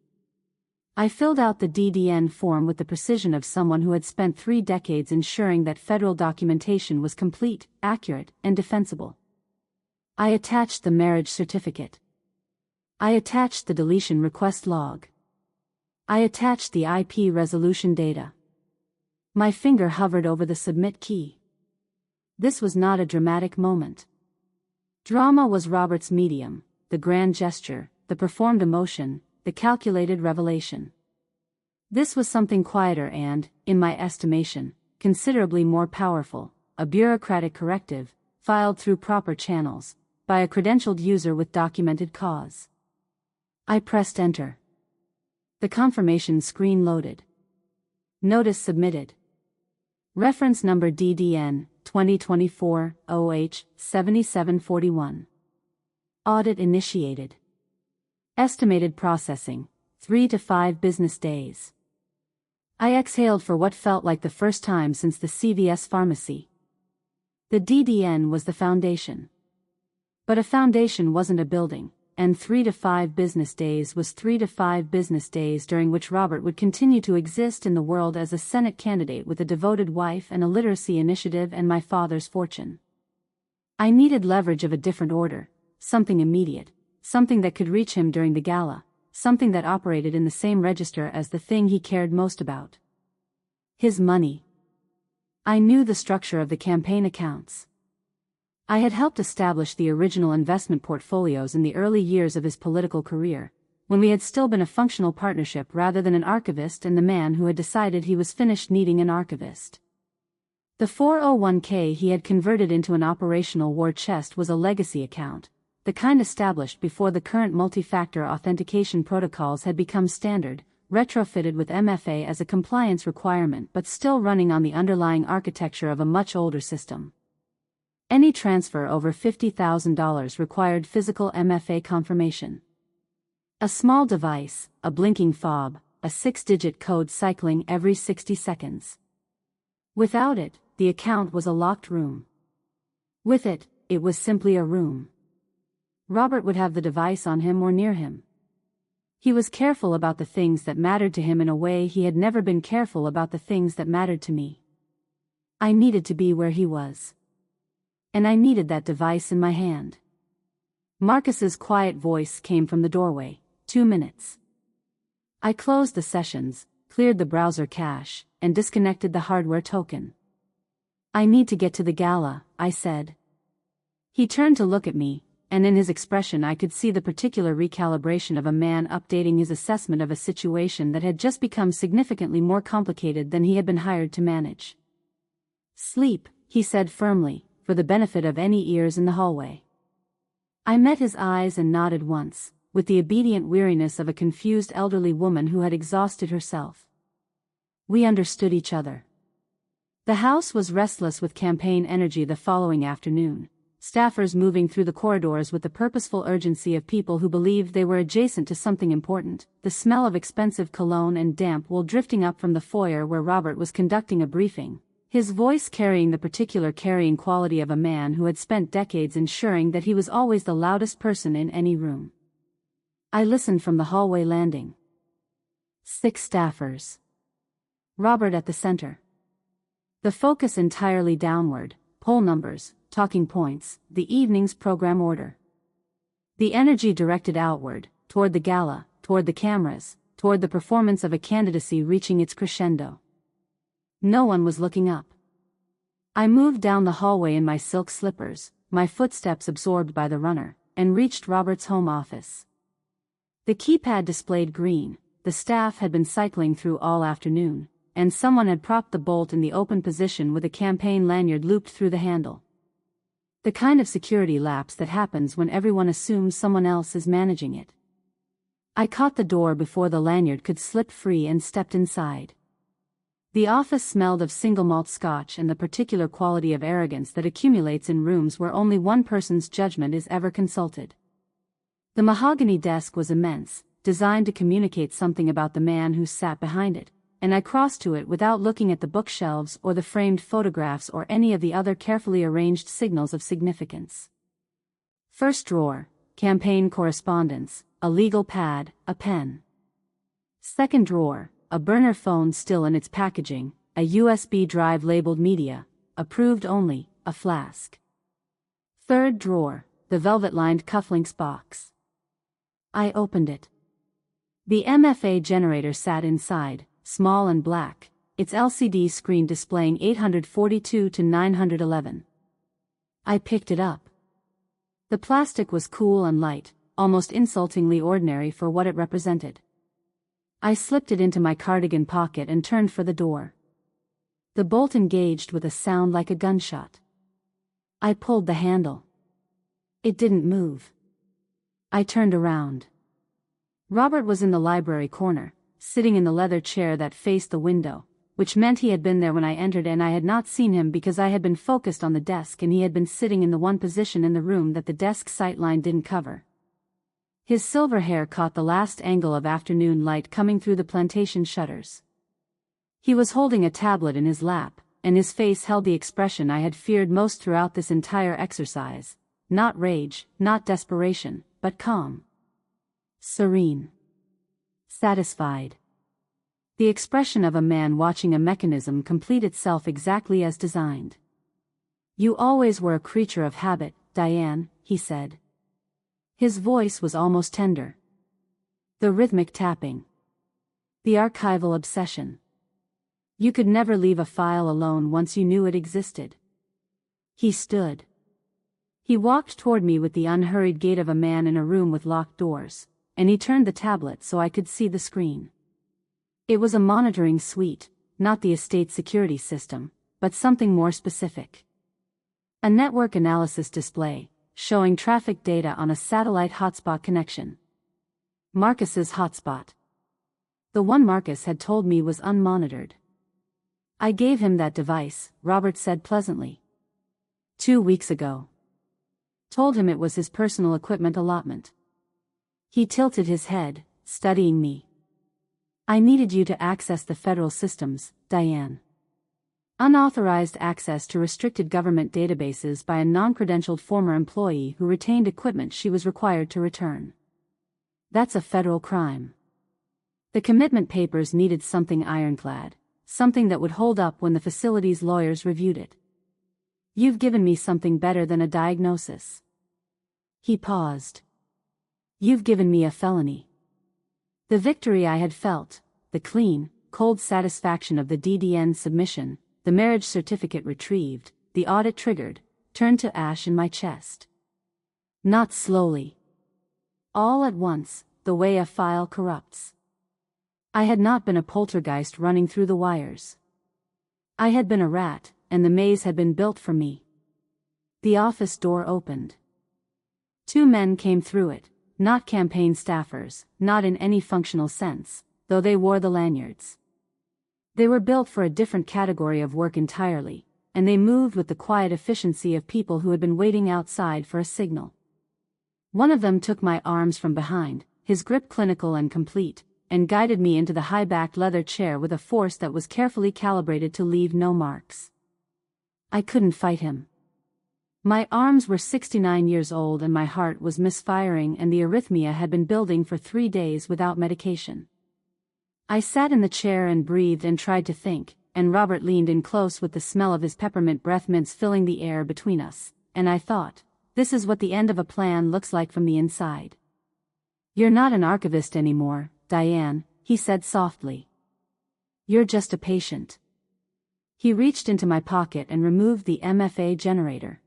I filled out the DDN form with the precision of someone who had spent 3 decades ensuring that federal documentation was complete, accurate, and defensible. I attached the marriage certificate. I attached the deletion request log. I attached the IP resolution data. My finger hovered over the submit key. This was not a dramatic moment. Drama was Robert's medium, the grand gesture, the performed emotion, the calculated revelation. This was something quieter and, in my estimation, considerably more powerful, a bureaucratic corrective, filed through proper channels, by a credentialed user with documented cause. I pressed enter. The confirmation screen loaded. Notice submitted. Reference number DDN 2024 OH 7741. Audit initiated. Estimated processing 3 to 5 business days. I exhaled for what felt like the first time since the CVS pharmacy. The DDN was the foundation. But a foundation wasn't a building. And 3 to 5 business days was 3 to 5 business days during which Robert would continue to exist in the world as a Senate candidate with a devoted wife and a literacy initiative and my father's fortune. I needed leverage of a different order, something immediate, something that could reach him during the gala, something that operated in the same register as the thing he cared most about. His money. I knew the structure of the campaign accounts. I had helped establish the original investment portfolios in the early years of his political career, when we had still been a functional partnership rather than an archivist and the man who had decided he was finished needing an archivist. The 401k he had converted into an operational war chest was a legacy account, the kind established before the current multi-factor authentication protocols had become standard, retrofitted with MFA as a compliance requirement but still running on the underlying architecture of a much older system. Any transfer over $50,000 required physical MFA confirmation. A small device, a blinking fob, a 6-digit code cycling every 60 seconds. Without it, the account was a locked room. With it, it was simply a room. Robert would have the device on him or near him. He was careful about the things that mattered to him in a way he had never been careful about the things that mattered to me. I needed to be where he was. And I needed that device in my hand. Marcus's quiet voice came from the doorway. 2 minutes. I closed the sessions, cleared the browser cache, and disconnected the hardware token. I need to get to the gala, I said. He turned to look at me, and in his expression I could see the particular recalibration of a man updating his assessment of a situation that had just become significantly more complicated than he had been hired to manage. Sleep, he said firmly, for the benefit of any ears in the hallway. I met his eyes and nodded once, with the obedient weariness of a confused elderly woman who had exhausted herself. We understood each other. The house was restless with campaign energy the following afternoon, staffers moving through the corridors with the purposeful urgency of people who believed they were adjacent to something important, the smell of expensive cologne and damp wool drifting up from the foyer where Robert was conducting a briefing, his voice carrying the particular carrying quality of a man who had spent decades ensuring that he was always the loudest person in any room. I listened from the hallway landing. 6 staffers. Robert at the center. The focus entirely downward, poll numbers, talking points, the evening's program order. The energy directed outward, toward the gala, toward the cameras, toward the performance of a candidacy reaching its crescendo. No one was looking up. I moved down the hallway in my silk slippers, my footsteps absorbed by the runner, and reached Robert's home office. The keypad displayed green, the staff had been cycling through all afternoon, and someone had propped the bolt in the open position with a campaign lanyard looped through the handle. The kind of security lapse that happens when everyone assumes someone else is managing it. I caught the door before the lanyard could slip free and stepped inside. The office smelled of single malt scotch and the particular quality of arrogance that accumulates in rooms where only one person's judgment is ever consulted. The mahogany desk was immense, designed to communicate something about the man who sat behind it, and I crossed to it without looking at the bookshelves or the framed photographs or any of the other carefully arranged signals of significance. First drawer, campaign correspondence, a legal pad, a pen. Second drawer, a burner phone still in its packaging, a USB drive labeled media, approved only, a flask. Third drawer, the velvet-lined cufflinks box. I opened it. The MFA generator sat inside, small and black, its LCD screen displaying 842 to 911. I picked it up. The plastic was cool and light, almost insultingly ordinary for what it represented. I slipped it into my cardigan pocket and turned for the door. The bolt engaged with a sound like a gunshot. I pulled the handle. It didn't move. I turned around. Robert was in the library corner, sitting in the leather chair that faced the window, which meant he had been there when I entered and I had not seen him because I had been focused on the desk and he had been sitting in the one position in the room that the desk sightline didn't cover. His silver hair caught the last angle of afternoon light coming through the plantation shutters. He was holding a tablet in his lap, and his face held the expression I had feared most throughout this entire exercise, not rage, not desperation, but calm. Serene. Satisfied. The expression of a man watching a mechanism complete itself exactly as designed. "You always were a creature of habit, Diane," he said. His voice was almost tender. The rhythmic tapping. The archival obsession. You could never leave a file alone once you knew it existed. He stood. He walked toward me with the unhurried gait of a man in a room with locked doors, and he turned the tablet so I could see the screen. It was a monitoring suite, not the estate security system, but something more specific. A network analysis display, showing traffic data on a satellite hotspot connection. Marcus's hotspot. The one Marcus had told me was unmonitored. "I gave him that device," Robert said pleasantly. 2 weeks ago. Told him it was his personal equipment allotment. He tilted his head, studying me. "I needed you to access the federal systems, Diane. Unauthorized access to restricted government databases by a non-credentialed former employee who retained equipment she was required to return. That's a federal crime. The commitment papers needed something ironclad, something that would hold up when the facility's lawyers reviewed it. You've given me something better than a diagnosis." He paused. "You've given me a felony." The victory I had felt, the clean, cold satisfaction of the DDN submission, the marriage certificate retrieved, the audit triggered, turned to ash in my chest. Not slowly. All at once, the way a file corrupts. I had not been a poltergeist running through the wires. I had been a rat, and the maze had been built for me. The office door opened. 2 men came through it, not campaign staffers, not in any functional sense, though they wore the lanyards. They were built for a different category of work entirely, and they moved with the quiet efficiency of people who had been waiting outside for a signal. One of them took my arms from behind, his grip clinical and complete, and guided me into the high-backed leather chair with a force that was carefully calibrated to leave no marks. I couldn't fight him. My arms were 69 years old and my heart was misfiring and the arrhythmia had been building for 3 days without medication. I sat in the chair and breathed and tried to think, and Robert leaned in close with the smell of his peppermint breath mints filling the air between us, and I thought, this is what the end of a plan looks like from the inside. "You're not an archivist anymore, Diane," he said softly. "You're just a patient." He reached into my pocket and removed the MFA generator.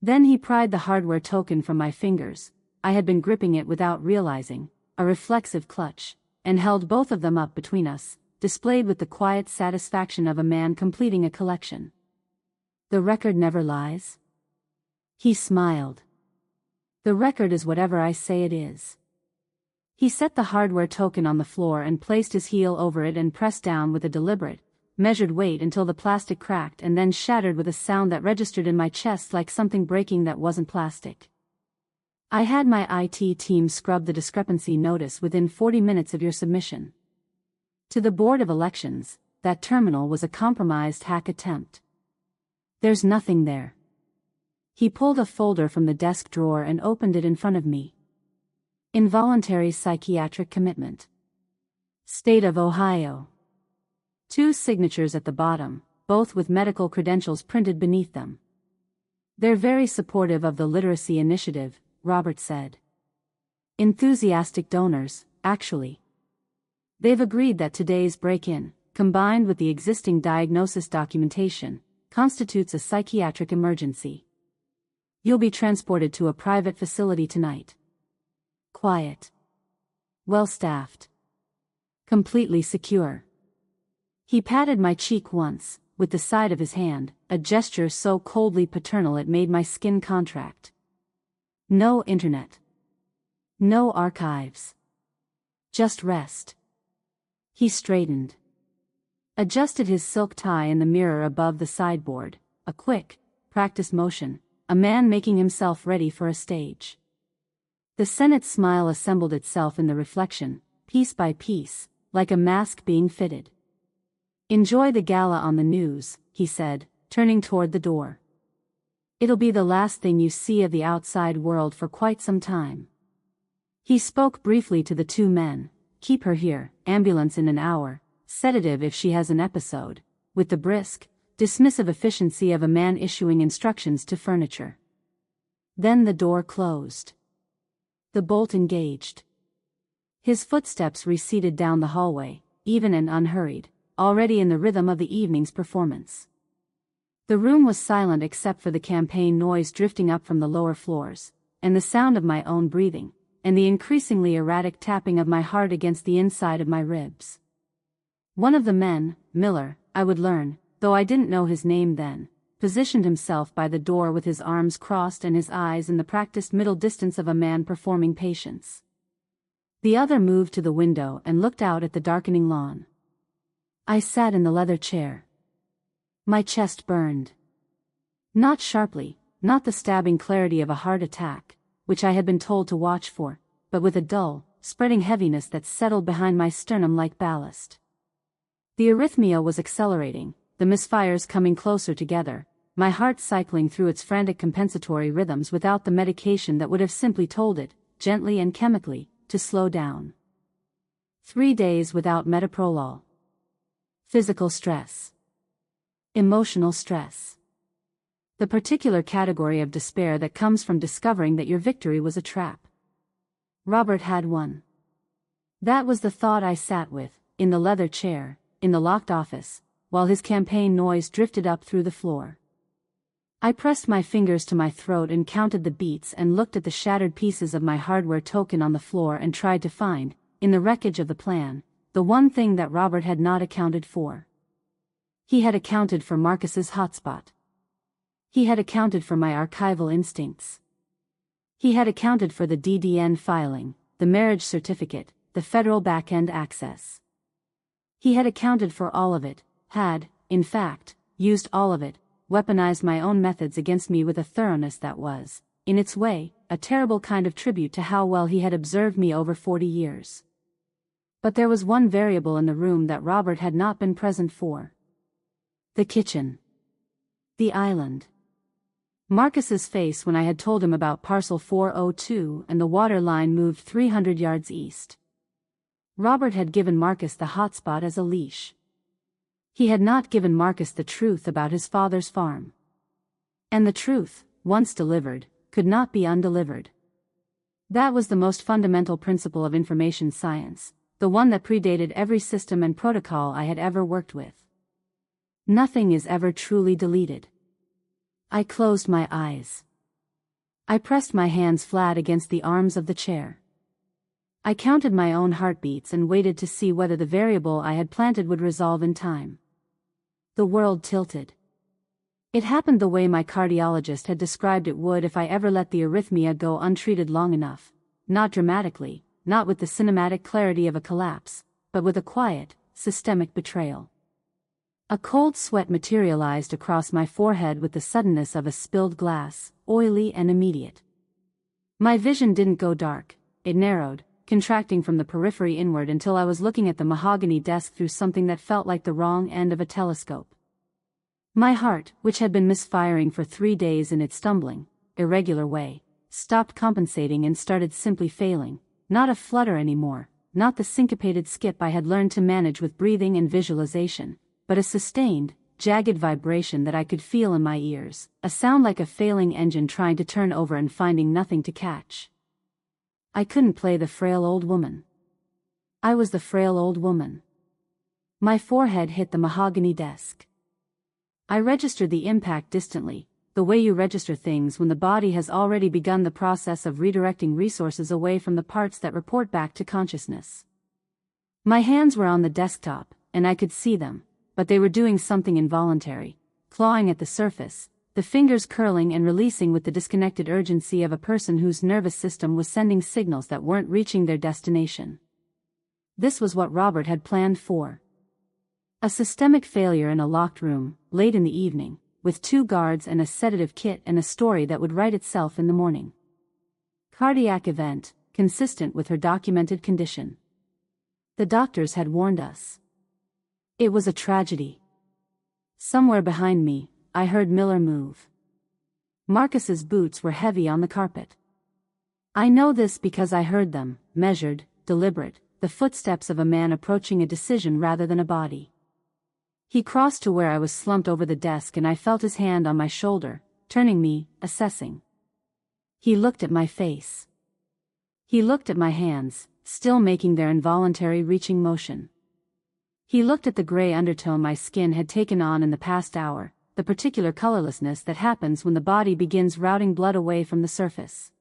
Then he pried the hardware token from my fingers, I had been gripping it without realizing, a reflexive clutch, and held both of them up between us, displayed with the quiet satisfaction of a man completing a collection. The record never lies? He smiled. The record is whatever I say it is. He set the hardware token on the floor and placed his heel over it and pressed down with a deliberate, measured weight until the plastic cracked and then shattered with a sound that registered in my chest like something breaking that wasn't plastic. I had my IT team scrub the discrepancy notice within 40 minutes of your submission. To the Board of Elections, that terminal was a compromised hack attempt. There's nothing there. He pulled a folder from the desk drawer and opened it in front of me. Involuntary psychiatric commitment. State of Ohio. 2 signatures at the bottom, both with medical credentials printed beneath them. They're very supportive of the literacy initiative, Robert said. Enthusiastic donors, actually. They've agreed that today's break-in, combined with the existing diagnosis documentation, constitutes a psychiatric emergency. You'll be transported to a private facility tonight. Quiet. Well-staffed. Completely secure. He patted my cheek once, with the side of his hand, a gesture so coldly paternal it made my skin contract. No internet. No archives. Just rest. He straightened. Adjusted his silk tie in the mirror above the sideboard, a quick, practiced motion, a man making himself ready for a stage. The Senate smile assembled itself in the reflection, piece by piece, like a mask being fitted. Enjoy the gala on the news, he said, turning toward the door. It'll be the last thing you see of the outside world for quite some time. He spoke briefly to the 2 men, keep her here, ambulance in an hour, sedative if she has an episode, with the brisk, dismissive efficiency of a man issuing instructions to furniture. Then the door closed. The bolt engaged. His footsteps receded down the hallway, even and unhurried, already in the rhythm of the evening's performance. The room was silent except for the campaign noise drifting up from the lower floors, and the sound of my own breathing, and the increasingly erratic tapping of my heart against the inside of my ribs. One of the men, Miller, I would learn, though I didn't know his name then, positioned himself by the door with his arms crossed and his eyes in the practiced middle distance of a man performing patience. The other moved to the window and looked out at the darkening lawn. I sat in the leather chair. My chest burned. Not sharply, not the stabbing clarity of a heart attack, which I had been told to watch for, but with a dull, spreading heaviness that settled behind my sternum like ballast. The arrhythmia was accelerating, the misfires coming closer together, my heart cycling through its frantic compensatory rhythms without the medication that would have simply told it, gently and chemically, to slow down. 3 days without metoprolol. Physical stress. Emotional stress. The particular category of despair that comes from discovering that your victory was a trap. Robert had won. That was the thought I sat with, in the leather chair, in the locked office, while his campaign noise drifted up through the floor. I pressed my fingers to my throat and counted the beats and looked at the shattered pieces of my hardware token on the floor and tried to find, in the wreckage of the plan, the one thing that Robert had not accounted for. He had accounted for Marcus's hotspot. He had accounted for my archival instincts. He had accounted for the DDN filing, the marriage certificate, the federal back-end access. He had accounted for all of it, had, in fact, used all of it, weaponized my own methods against me with a thoroughness that was, in its way, a terrible kind of tribute to how well he had observed me over 40 years. But there was one variable in the room that Robert had not been present for. The kitchen. The island. Marcus's face when I had told him about parcel 402 and the water line moved 300 yards east. Robert had given Marcus the hotspot as a leash. He had not given Marcus the truth about his father's farm. And the truth, once delivered, could not be undelivered. That was the most fundamental principle of information science, the one that predated every system and protocol I had ever worked with. Nothing is ever truly deleted. I closed my eyes. I pressed my hands flat against the arms of the chair. I counted my own heartbeats and waited to see whether the variable I had planted would resolve in time. The world tilted. It happened the way my cardiologist had described it would if I ever let the arrhythmia go untreated long enough, not dramatically, not with the cinematic clarity of a collapse, but with a quiet, systemic betrayal. A cold sweat materialized across my forehead with the suddenness of a spilled glass, oily and immediate. My vision didn't go dark, it narrowed, contracting from the periphery inward until I was looking at the mahogany desk through something that felt like the wrong end of a telescope. My heart, which had been misfiring for 3 days in its stumbling, irregular way, stopped compensating and started simply failing, not a flutter anymore, not the syncopated skip I had learned to manage with breathing and visualization, but a sustained, jagged vibration that I could feel in my ears, a sound like a failing engine trying to turn over and finding nothing to catch. I couldn't play the frail old woman. I was the frail old woman. My forehead hit the mahogany desk. I registered the impact distantly, the way you register things when the body has already begun the process of redirecting resources away from the parts that report back to consciousness. My hands were on the desktop, and I could see them, but they were doing something involuntary, clawing at the surface, the fingers curling and releasing with the disconnected urgency of a person whose nervous system was sending signals that weren't reaching their destination. This was what Robert had planned for. A systemic failure in a locked room, late in the evening, with 2 guards and a sedative kit and a story that would write itself in the morning. Cardiac event, consistent with her documented condition. The doctors had warned us. It was a tragedy. Somewhere behind me, I heard Miller move. Marcus's boots were heavy on the carpet. I know this because I heard them, measured, deliberate, the footsteps of a man approaching a decision rather than a body. He crossed to where I was slumped over the desk and I felt his hand on my shoulder, turning me, assessing. He looked at my face. He looked at my hands, still making their involuntary reaching motion. He looked at the gray undertone my skin had taken on in the past hour, the particular colorlessness that happens when the body begins routing blood away from the surface.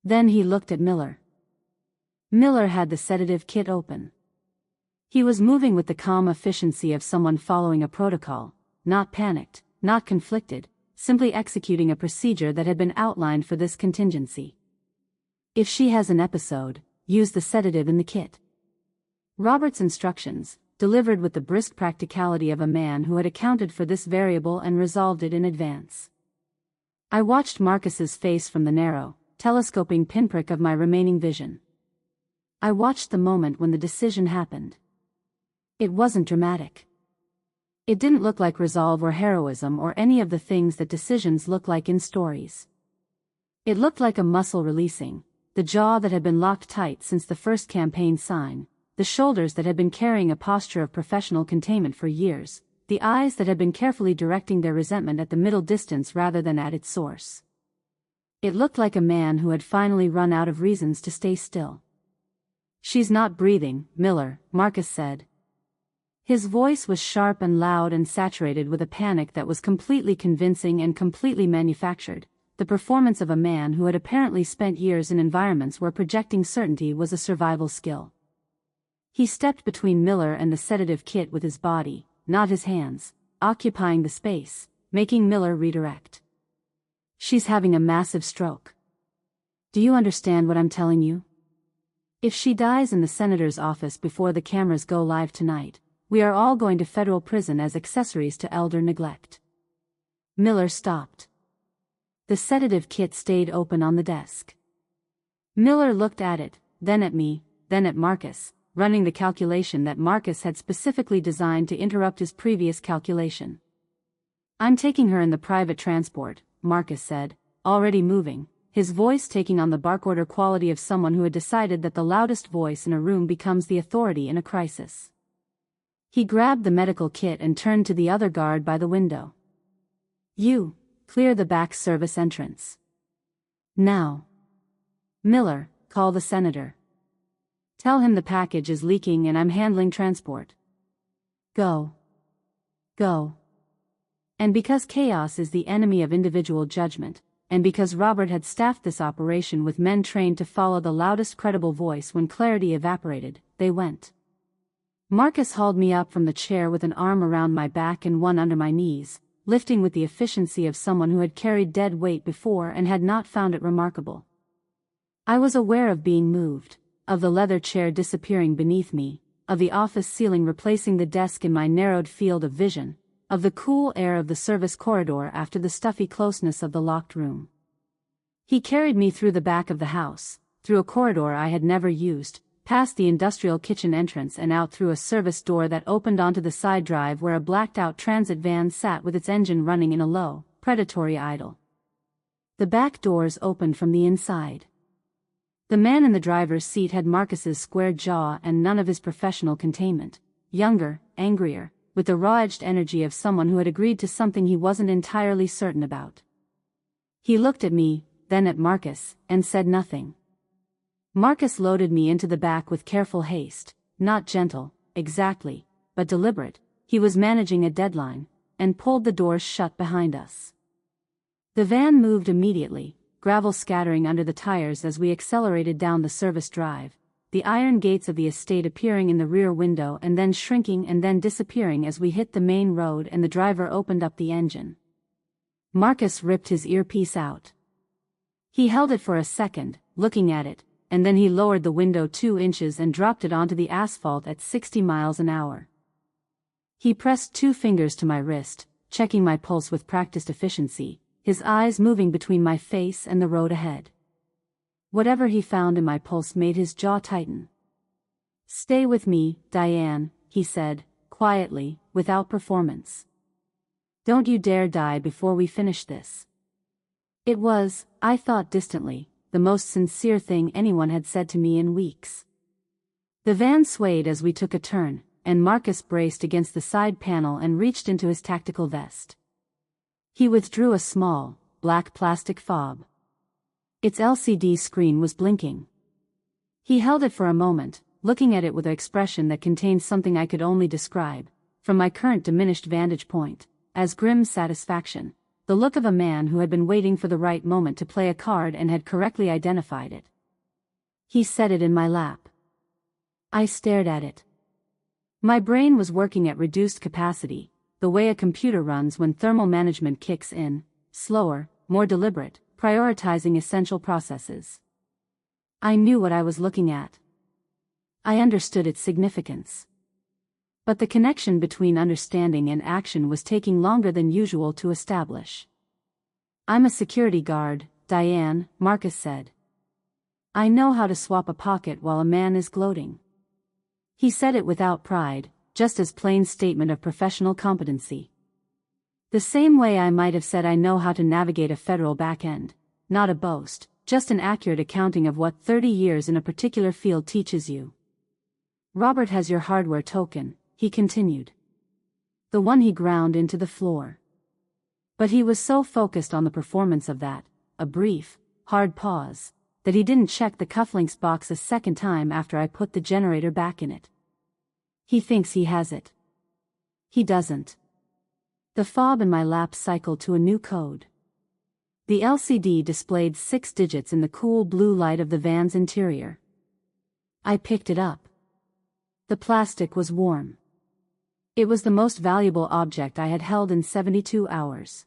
Then he looked at Miller. Miller had the sedative kit open. He was moving with the calm efficiency of someone following a protocol, not panicked, not conflicted, simply executing a procedure that had been outlined for this contingency. If she has an episode, use the sedative in the kit. Robert's instructions, delivered with the brisk practicality of a man who had accounted for this variable and resolved it in advance. I watched Marcus's face from the narrow, telescoping pinprick of my remaining vision. I watched the moment when the decision happened. It wasn't dramatic. It didn't look like resolve or heroism or any of the things that decisions look like in stories. It looked like a muscle releasing, the jaw that had been locked tight since the first campaign sign, the shoulders that had been carrying a posture of professional containment for years, the eyes that had been carefully directing their resentment at the middle distance rather than at its source. It looked like a man who had finally run out of reasons to stay still. "She's not breathing, Miller," Marcus said. His voice was sharp and loud and saturated with a panic that was completely convincing and completely manufactured, the performance of a man who had apparently spent years in environments where projecting certainty was a survival skill. He stepped between Miller and the sedative kit with his body, not his hands, occupying the space, making Miller redirect. "She's having a massive stroke. Do you understand what I'm telling you? If she dies in the senator's office before the cameras go live tonight, we are all going to federal prison as accessories to elder neglect." Miller stopped. The sedative kit stayed open on the desk. Miller looked at it, then at me, then at Marcus, running the calculation that Marcus had specifically designed to interrupt his previous calculation. "I'm taking her in the private transport," Marcus said, already moving, his voice taking on the bark order quality of someone who had decided that the loudest voice in a room becomes the authority in a crisis. He grabbed the medical kit and turned to the other guard by the window. "You, clear the back service entrance. Now. Miller, call the senator. Tell him the package is leaking and I'm handling transport. Go. Go." And because chaos is the enemy of individual judgment, and because Robert had staffed this operation with men trained to follow the loudest credible voice when clarity evaporated, they went. Marcus hauled me up from the chair with an arm around my back and one under my knees, lifting with the efficiency of someone who had carried dead weight before and had not found it remarkable. I was aware of being moved, of the leather chair disappearing beneath me, of the office ceiling replacing the desk in my narrowed field of vision, of the cool air of the service corridor after the stuffy closeness of the locked room. He carried me through the back of the house, through a corridor I had never used, past the industrial kitchen entrance and out through a service door that opened onto the side drive where a blacked-out transit van sat with its engine running in a low, predatory idle. The back doors opened from the inside. The man in the driver's seat had Marcus's square jaw and none of his professional containment, younger, angrier, with the raw-edged energy of someone who had agreed to something he wasn't entirely certain about. He looked at me, then at Marcus, and said nothing. Marcus loaded me into the back with careful haste, not gentle, exactly, but deliberate. He was managing a deadline, and pulled the doors shut behind us. The van moved immediately, gravel scattering under the tires as we accelerated down the service drive, the iron gates of the estate appearing in the rear window and then shrinking and then disappearing as we hit the main road and the driver opened up the engine. Marcus ripped his earpiece out. He held it for a second, looking at it, and then he lowered the window 2 inches and dropped it onto the asphalt at 60 miles an hour. He pressed 2 fingers to my wrist, checking my pulse with practiced efficiency, his eyes moving between my face and the road ahead. Whatever he found in my pulse made his jaw tighten. "Stay with me, Diane," he said, quietly, without performance. "Don't you dare die before we finish this." It was, I thought distantly, the most sincere thing anyone had said to me in weeks. The van swayed as we took a turn, and Marcus braced against the side panel and reached into his tactical vest. He withdrew a small, black plastic fob. Its LCD screen was blinking. He held it for a moment, looking at it with an expression that contained something I could only describe, from my current diminished vantage point, as grim satisfaction. The look of a man who had been waiting for the right moment to play a card and had correctly identified it. He set it in my lap. I stared at it. My brain was working at reduced capacity, the way a computer runs when thermal management kicks in, slower, more deliberate, prioritizing essential processes. I knew what I was looking at. I understood its significance. But the connection between understanding and action was taking longer than usual to establish. "I'm a security guard, Diane," Marcus said. "I know how to swap a pocket while a man is gloating." He said it without pride, just as plain statement of professional competency. The same way I might have said I know how to navigate a federal back-end, not a boast, just an accurate accounting of what 30 years in a particular field teaches you. "Robert has your hardware token," he continued. "The one he ground into the floor." But he was so focused on the performance of that, a brief, hard pause, that he didn't check the cufflinks box a second time after I put the generator back in it. "He thinks he has it. He doesn't." The fob in my lap cycled to a new code. The LCD displayed 6 digits in the cool blue light of the van's interior. I picked it up. The plastic was warm. It was the most valuable object I had held in 72 hours.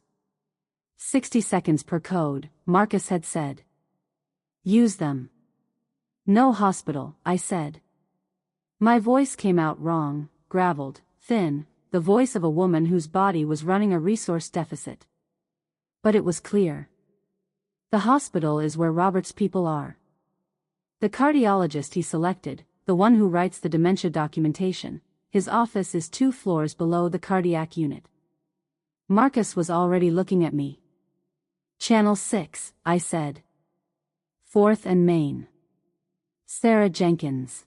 60 seconds per code, Marcus had said. "Use them." "No hospital," I said. My voice came out wrong, graveled, thin, the voice of a woman whose body was running a resource deficit. But it was clear. "The hospital is where Robert's people are. The cardiologist he selected, the one who writes the dementia documentation, his office is 2 floors below the cardiac unit." Marcus was already looking at me. "Channel 6, I said. 4th and Main. Sarah Jenkins.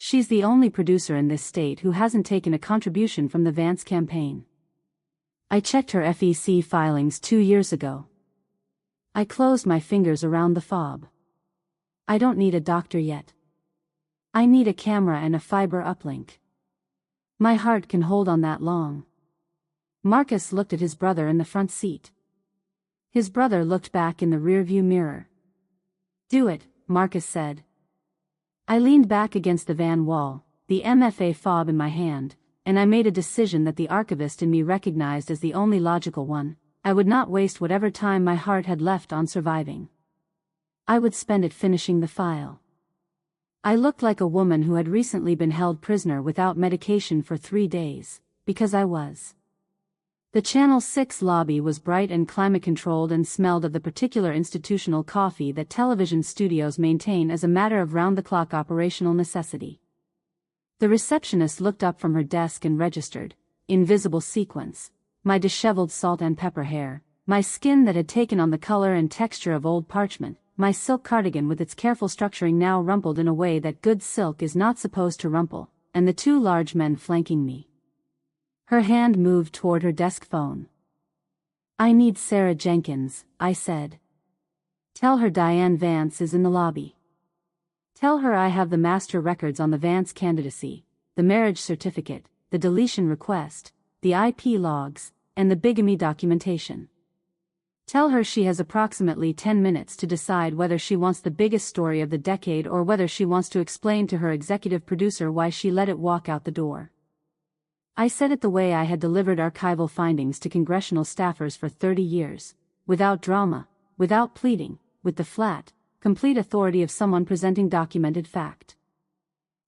She's the only producer in this state who hasn't taken a contribution from the Vance campaign. I checked her FEC filings 2 years ago." I closed my fingers around the fob. "I don't need a doctor yet. I need a camera and a fiber uplink. My heart can hold on that long." Marcus looked at his brother in the front seat. His brother looked back in the rearview mirror. "Do it," Marcus said. I leaned back against the van wall, the MFA fob in my hand, and I made a decision that the archivist in me recognized as the only logical one. I would not waste whatever time my heart had left on surviving. I would spend it finishing the file. I looked like a woman who had recently been held prisoner without medication for 3 days, because I was. The Channel 6 lobby was bright and climate-controlled and smelled of the particular institutional coffee that television studios maintain as a matter of round-the-clock operational necessity. The receptionist looked up from her desk and registered, in visible sequence, my disheveled salt and pepper hair, my skin that had taken on the color and texture of old parchment, my silk cardigan with its careful structuring now rumpled in a way that good silk is not supposed to rumple, and the 2 large men flanking me. Her hand moved toward her desk phone. "I need Sarah Jenkins," I said. "Tell her Diane Vance is in the lobby. Tell her I have the master records on the Vance candidacy, the marriage certificate, the deletion request, the IP logs, and the bigamy documentation. Tell her she has approximately 10 minutes to decide whether she wants the biggest story of the decade or whether she wants to explain to her executive producer why she let it walk out the door." I said it the way I had delivered archival findings to congressional staffers for 30 years, without drama, without pleading, with the flat, complete authority of someone presenting documented fact.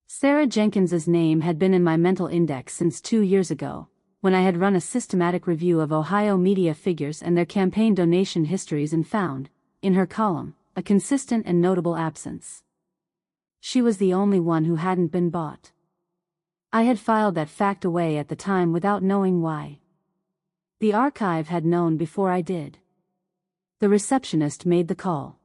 Sarah Jenkins's name had been in my mental index since 2 years ago, when I had run a systematic review of Ohio media figures and their campaign donation histories and found, in her column, a consistent and notable absence. She was the only one who hadn't been bought. I had filed that fact away at the time without knowing why. The archive had known before I did. The receptionist made the call.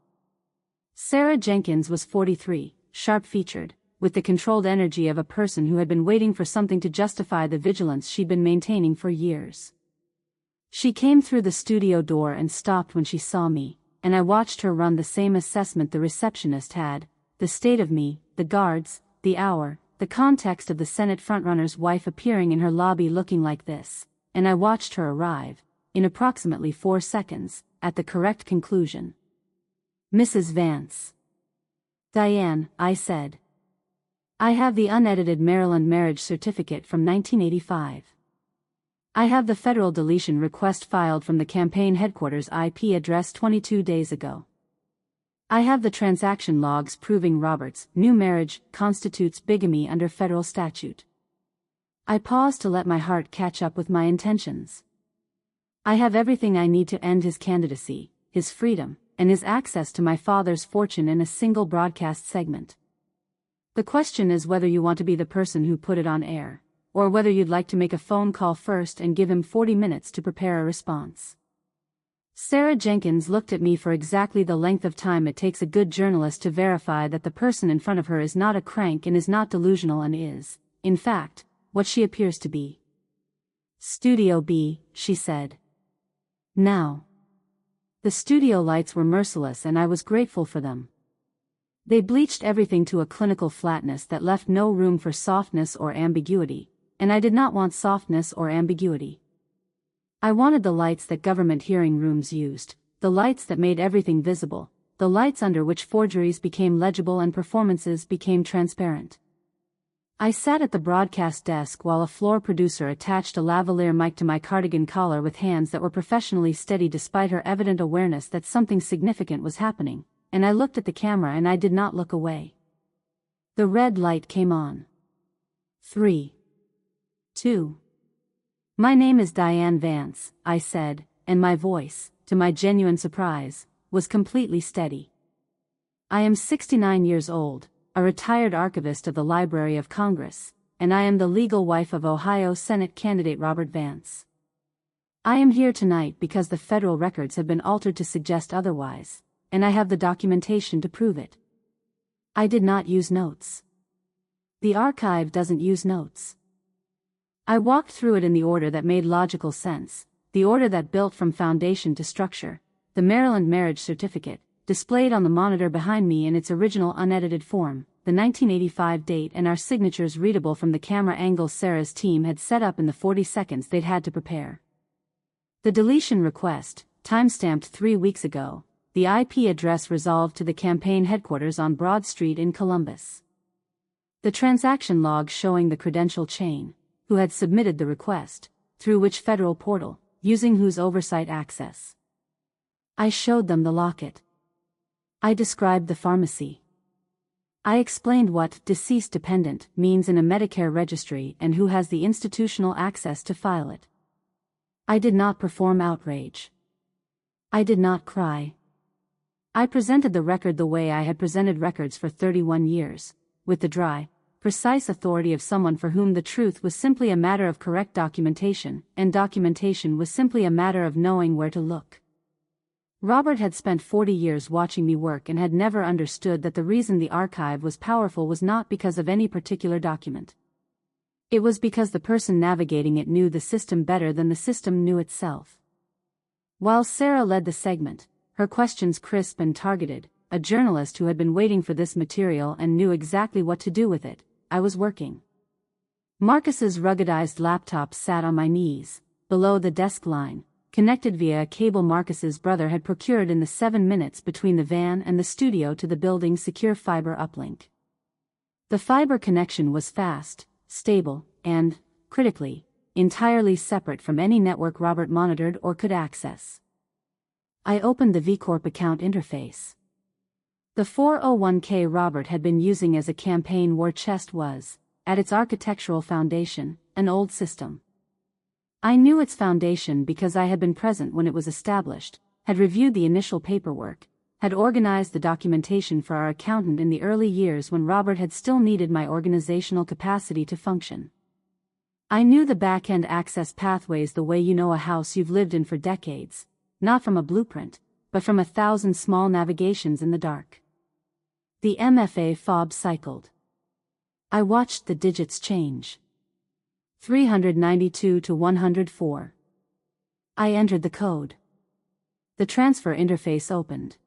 Sarah Jenkins was 43, sharp-featured, with the controlled energy of a person who had been waiting for something to justify the vigilance she'd been maintaining for years. She came through the studio door and stopped when she saw me, and I watched her run the same assessment the receptionist had, the state of me, the guards, the hour, the context of the Senate frontrunner's wife appearing in her lobby looking like this, and I watched her arrive, in approximately 4 seconds, at the correct conclusion. "Mrs. Vance." "Diane," I said. "I have the unedited Maryland marriage certificate from 1985. I have the federal deletion request filed from the campaign headquarters IP address 22 days ago. I have the transaction logs proving Robert's new marriage constitutes bigamy under federal statute." I paused to let my heart catch up with my intentions. "I have everything I need to end his candidacy, his freedom, and his access to my father's fortune in a single broadcast segment. The question is whether you want to be the person who put it on air, or whether you'd like to make a phone call first and give him 40 minutes to prepare a response." Sarah Jenkins looked at me for exactly the length of time it takes a good journalist to verify that the person in front of her is not a crank and is not delusional and is, in fact, what she appears to be. "Studio B," she said. "Now." The studio lights were merciless and I was grateful for them. They bleached everything to a clinical flatness that left no room for softness or ambiguity, and I did not want softness or ambiguity. I wanted the lights that government hearing rooms used, the lights that made everything visible, the lights under which forgeries became legible and performances became transparent. I sat at the broadcast desk while a floor producer attached a lavalier mic to my cardigan collar with hands that were professionally steady despite her evident awareness that something significant was happening, and I looked at the camera and I did not look away. The red light came on. 3, 2. "My name is Diane Vance," I said, and my voice, to my genuine surprise, was completely steady. "I am 69 years old, a retired archivist of the Library of Congress, and I am the legal wife of Ohio Senate candidate Robert Vance. I am here tonight because the federal records have been altered to suggest otherwise, and I have the documentation to prove it. I did not use notes. The archive doesn't use notes. I walked through it in the order that made logical sense, the order that built from foundation to structure, the Maryland marriage certificate, displayed on the monitor behind me in its original unedited form, the 1985 date and our signatures readable from the camera angle Sarah's team had set up in the 40 seconds they'd had to prepare. The deletion request, timestamped 3 weeks ago, the IP address resolved to the campaign headquarters on Broad Street in Columbus. The transaction log showing the credential chain, who had submitted the request, through which federal portal, using whose oversight access. I showed them the locket. I described the pharmacy. I explained what deceased dependent means in a Medicare registry and who has the institutional access to file it. I did not perform outrage. I did not cry. I presented the record the way I had presented records for 31 years, with the dry, precise authority of someone for whom the truth was simply a matter of correct documentation, and documentation was simply a matter of knowing where to look. Robert had spent 40 years watching me work and had never understood that the reason the archive was powerful was not because of any particular document. It was because the person navigating it knew the system better than the system knew itself. While Sarah led the segment, her questions crisp and targeted, a journalist who had been waiting for this material and knew exactly what to do with it, I was working. Marcus's ruggedized laptop sat on my knees, below the desk line, connected via a cable Marcus's brother had procured in the 7 minutes between the van and the studio to the building's secure fiber uplink. The fiber connection was fast, stable, and, critically, entirely separate from any network Robert monitored or could access. I opened the VCorp account interface. The 401k Robert had been using as a campaign war chest was, at its architectural foundation, an old system. I knew its foundation because I had been present when it was established, had reviewed the initial paperwork, had organized the documentation for our accountant in the early years when Robert had still needed my organizational capacity to function. I knew the back-end access pathways the way you know a house you've lived in for decades, not from a blueprint, but from 1,000 small navigations in the dark. The MFA fob cycled. I watched the digits change. 392 to 104. I entered the code. The transfer interface opened.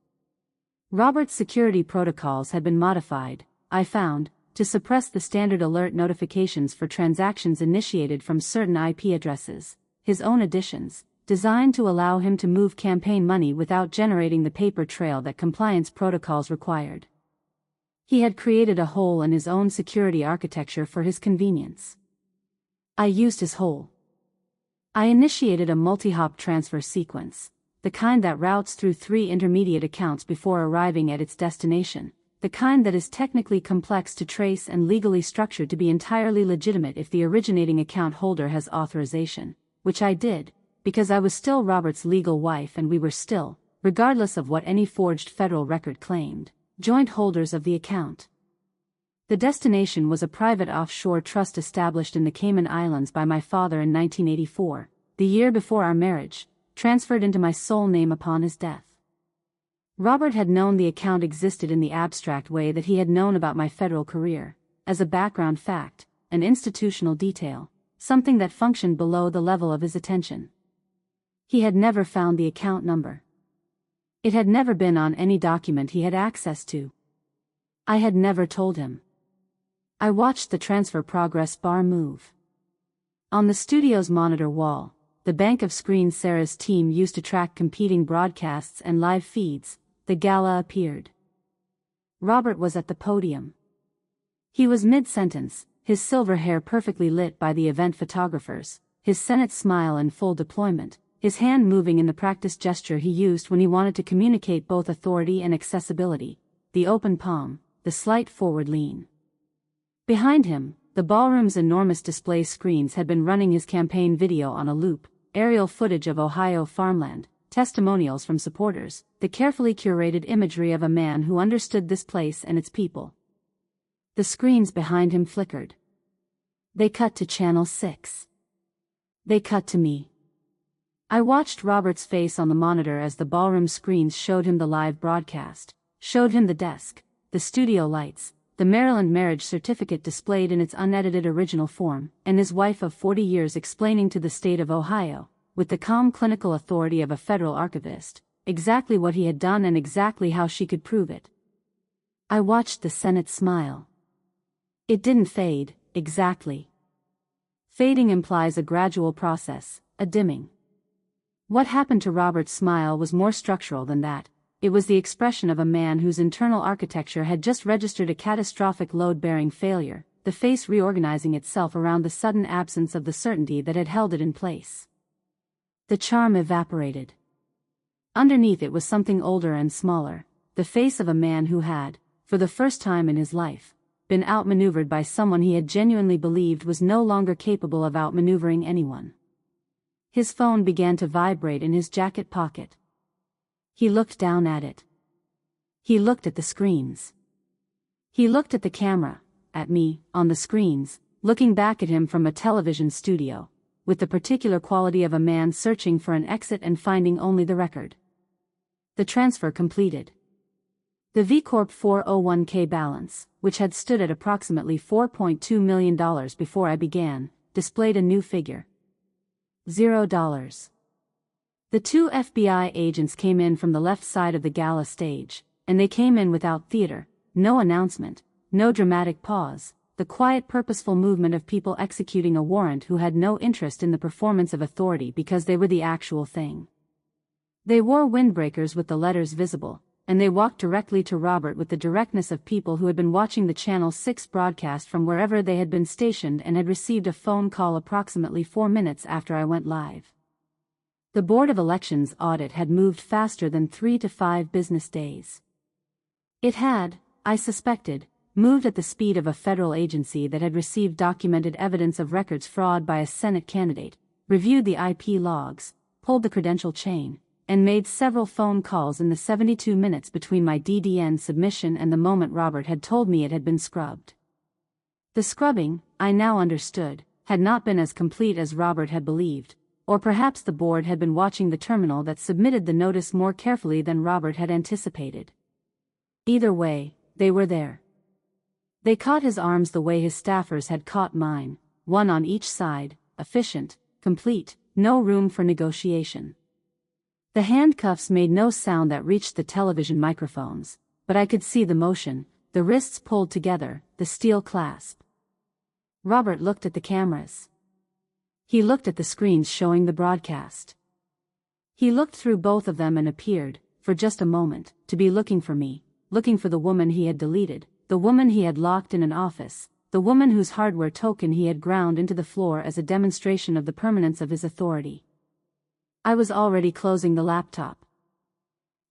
Robert's security protocols had been modified, I found, to suppress the standard alert notifications for transactions initiated from certain IP addresses, his own additions, designed to allow him to move campaign money without generating the paper trail that compliance protocols required. He had created a hole in his own security architecture for his convenience. I used his hole. I initiated a multi-hop transfer sequence, the kind that routes through 3 intermediate accounts before arriving at its destination, the kind that is technically complex to trace and legally structured to be entirely legitimate if the originating account holder has authorization, which I did, because I was still Robert's legal wife and we were still, regardless of what any forged federal record claimed, joint holders of the account. The destination was a private offshore trust established in the Cayman Islands by my father in 1984, the year before our marriage, transferred into my sole name upon his death. Robert had known the account existed in the abstract way that he had known about my federal career, as a background fact, an institutional detail, something that functioned below the level of his attention. He had never found the account number. It had never been on any document he had access to. I had never told him. I watched the transfer progress bar move. On the studio's monitor wall, the bank of screens Sarah's team used to track competing broadcasts and live feeds, the gala appeared. Robert was at the podium. He was mid-sentence, his silver hair perfectly lit by the event photographers, his Senate smile in full deployment, his hand moving in the practiced gesture he used when he wanted to communicate both authority and accessibility, the open palm, the slight forward lean. Behind him, the ballroom's enormous display screens had been running his campaign video on a loop, aerial footage of Ohio farmland, testimonials from supporters, the carefully curated imagery of a man who understood this place and its people. The screens behind him flickered. They cut to Channel 6. They cut to me. I watched Robert's face on the monitor as the ballroom screens showed him the live broadcast, showed him the desk, the studio lights, the Maryland marriage certificate displayed in its unedited original form, and his wife of 40 years explaining to the state of Ohio, with the calm clinical authority of a federal archivist, exactly what he had done and exactly how she could prove it. I watched the Senate smile. It didn't fade, exactly. Fading implies a gradual process, a dimming. What happened to Robert's smile was more structural than that. It was the expression of a man whose internal architecture had just registered a catastrophic load-bearing failure, the face reorganizing itself around the sudden absence of the certainty that had held it in place. The charm evaporated. Underneath it was something older and smaller, the face of a man who had, for the first time in his life, been outmaneuvered by someone he had genuinely believed was no longer capable of outmaneuvering anyone. His phone began to vibrate in his jacket pocket. He looked down at it. He looked at the screens. He looked at the camera, at me, on the screens, looking back at him from a television studio, with the particular quality of a man searching for an exit and finding only the record. The transfer completed. The V Corp 401k balance, which had stood at approximately $4.2 million before I began, displayed a new figure. $0. The two FBI agents came in from the left side of the gala stage, and they came in without theater, no announcement, no dramatic pause, the quiet purposeful movement of people executing a warrant who had no interest in the performance of authority because they were the actual thing. They wore windbreakers with the letters visible, and they walked directly to Robert with the directness of people who had been watching the Channel 6 broadcast from wherever they had been stationed and had received a phone call approximately 4 minutes after I went live. The Board of Elections audit had moved faster than 3 to 5 business days. It had, I suspected, moved at the speed of a federal agency that had received documented evidence of records fraud by a Senate candidate, reviewed the IP logs, pulled the credential chain, and made several phone calls in the 72 minutes between my DDN submission and the moment Robert had told me it had been scrubbed. The scrubbing, I now understood, had not been as complete as Robert had believed, or perhaps the board had been watching the terminal that submitted the notice more carefully than Robert had anticipated. Either way, they were there. They caught his arms the way his staffers had caught mine, one on each side, efficient, complete, no room for negotiation. The handcuffs made no sound that reached the television microphones, but I could see the motion, the wrists pulled together, the steel clasp. Robert looked at the cameras. He looked at the screens showing the broadcast. He looked through both of them and appeared, for just a moment, to be looking for me, looking for the woman he had deleted, the woman he had locked in an office, the woman whose hardware token he had ground into the floor as a demonstration of the permanence of his authority. I was already closing the laptop.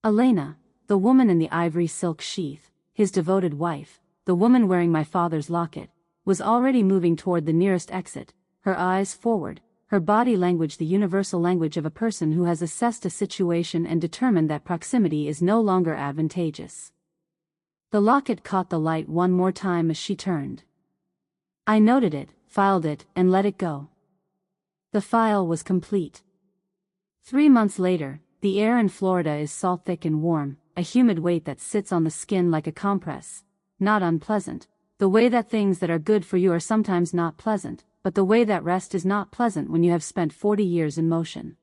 Elena, the woman in the ivory silk sheath, his devoted wife, the woman wearing my father's locket, was already moving toward the nearest exit, her eyes forward, her body language the universal language of a person who has assessed a situation and determined that proximity is no longer advantageous. The locket caught the light one more time as she turned. I noted it, filed it, and let it go. The file was complete. 3 months later, the air in Florida is salt-thick and warm, a humid weight that sits on the skin like a compress. Not unpleasant. The way that things that are good for you are sometimes not pleasant, but the way that rest is not pleasant when you have spent 40 years in motion.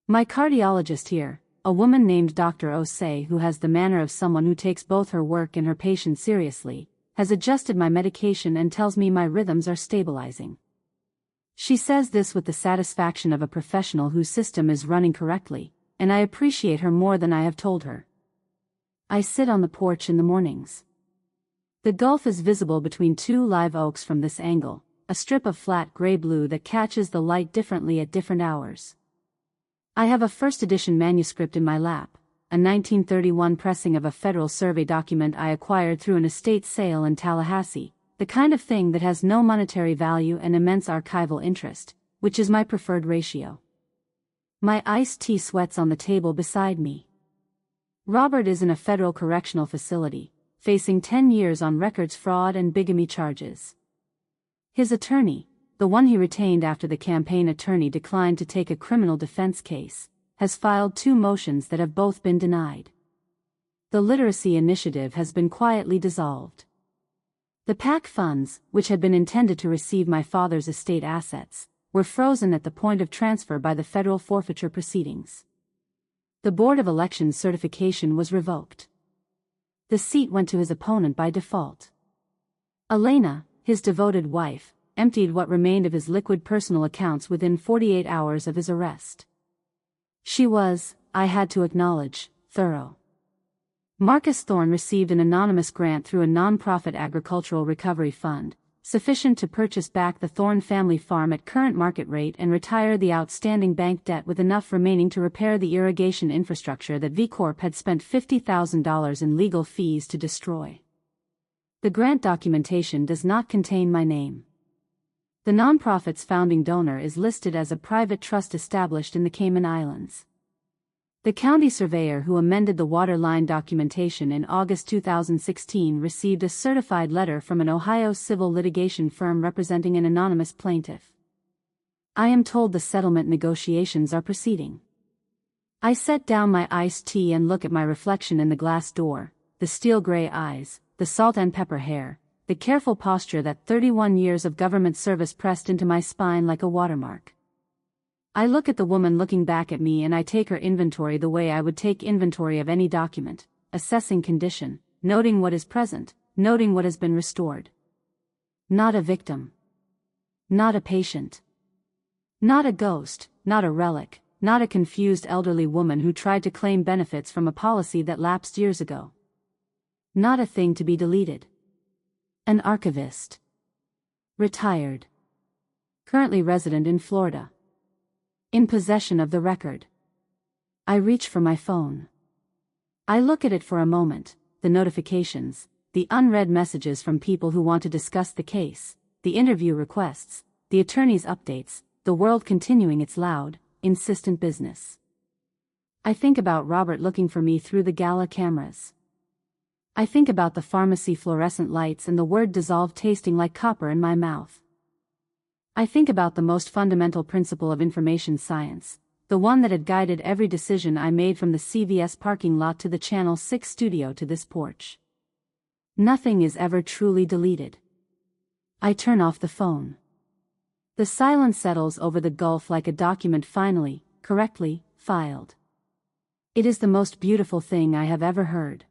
My cardiologist here, a woman named Dr. Osei who has the manner of someone who takes both her work and her patients seriously, has adjusted my medication and tells me my rhythms are stabilizing. She says this with the satisfaction of a professional whose system is running correctly, and I appreciate her more than I have told her. I sit on the porch in the mornings. The gulf is visible between two live oaks from this angle, a strip of flat gray-blue that catches the light differently at different hours. I have a first edition manuscript in my lap, a 1931 pressing of a federal survey document I acquired through an estate sale in Tallahassee, the kind of thing that has no monetary value and immense archival interest, which is my preferred ratio. My iced tea sweats on the table beside me. Robert is in a federal correctional facility, facing 10 years on records fraud and bigamy charges. His attorney, the one he retained after the campaign attorney declined to take a criminal defense case, has filed 2 motions that have both been denied. The literacy initiative has been quietly dissolved. The PAC funds, which had been intended to receive my father's estate assets, were frozen at the point of transfer by the federal forfeiture proceedings. The Board of Elections certification was revoked. The seat went to his opponent by default. Elena, his devoted wife, emptied what remained of his liquid personal accounts within 48 hours of his arrest. She was, I had to acknowledge, thorough. Marcus Thorne received an anonymous grant through a non-profit agricultural recovery fund, sufficient to purchase back the Thorne family farm at current market rate and retire the outstanding bank debt with enough remaining to repair the irrigation infrastructure that V Corp had spent $50,000 in legal fees to destroy. The grant documentation does not contain my name. The nonprofit's founding donor is listed as a private trust established in the Cayman Islands. The county surveyor who amended the water line documentation in August 2016 received a certified letter from an Ohio civil litigation firm representing an anonymous plaintiff. I am told the settlement negotiations are proceeding. I set down my iced tea and look at my reflection in the glass door, the steel gray eyes, the salt and pepper hair, the careful posture that 31 years of government service pressed into my spine like a watermark. I look at the woman looking back at me and I take her inventory the way I would take inventory of any document, assessing condition, noting what is present, noting what has been restored. Not a victim. Not a patient. Not a ghost, not a relic, not a confused elderly woman who tried to claim benefits from a policy that lapsed years ago. Not a thing to be deleted. An archivist. Retired. Currently resident in Florida. In possession of the record. I reach for my phone. I look at it for a moment, the notifications, the unread messages from people who want to discuss the case, the interview requests, the attorney's updates, the world continuing its loud, insistent business. I think about Robert looking for me through the gala cameras. I think about the pharmacy fluorescent lights and the word dissolve tasting like copper in my mouth. I think about the most fundamental principle of information science, the one that had guided every decision I made from the CVS parking lot to the Channel 6 studio to this porch. Nothing is ever truly deleted. I turn off the phone. The silence settles over the gulf like a document finally, correctly, filed. It is the most beautiful thing I have ever heard.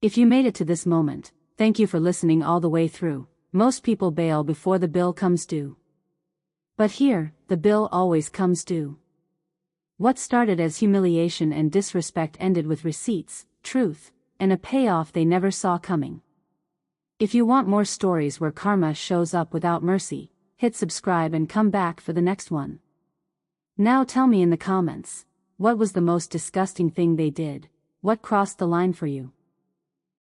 If you made it to this moment, thank you for listening all the way through. Most people bail before the bill comes due. But here, the bill always comes due. What started as humiliation and disrespect ended with receipts, truth, and a payoff they never saw coming. If you want more stories where karma shows up without mercy, hit subscribe and come back for the next one. Now tell me in the comments, what was the most disgusting thing they did? What crossed the line for you?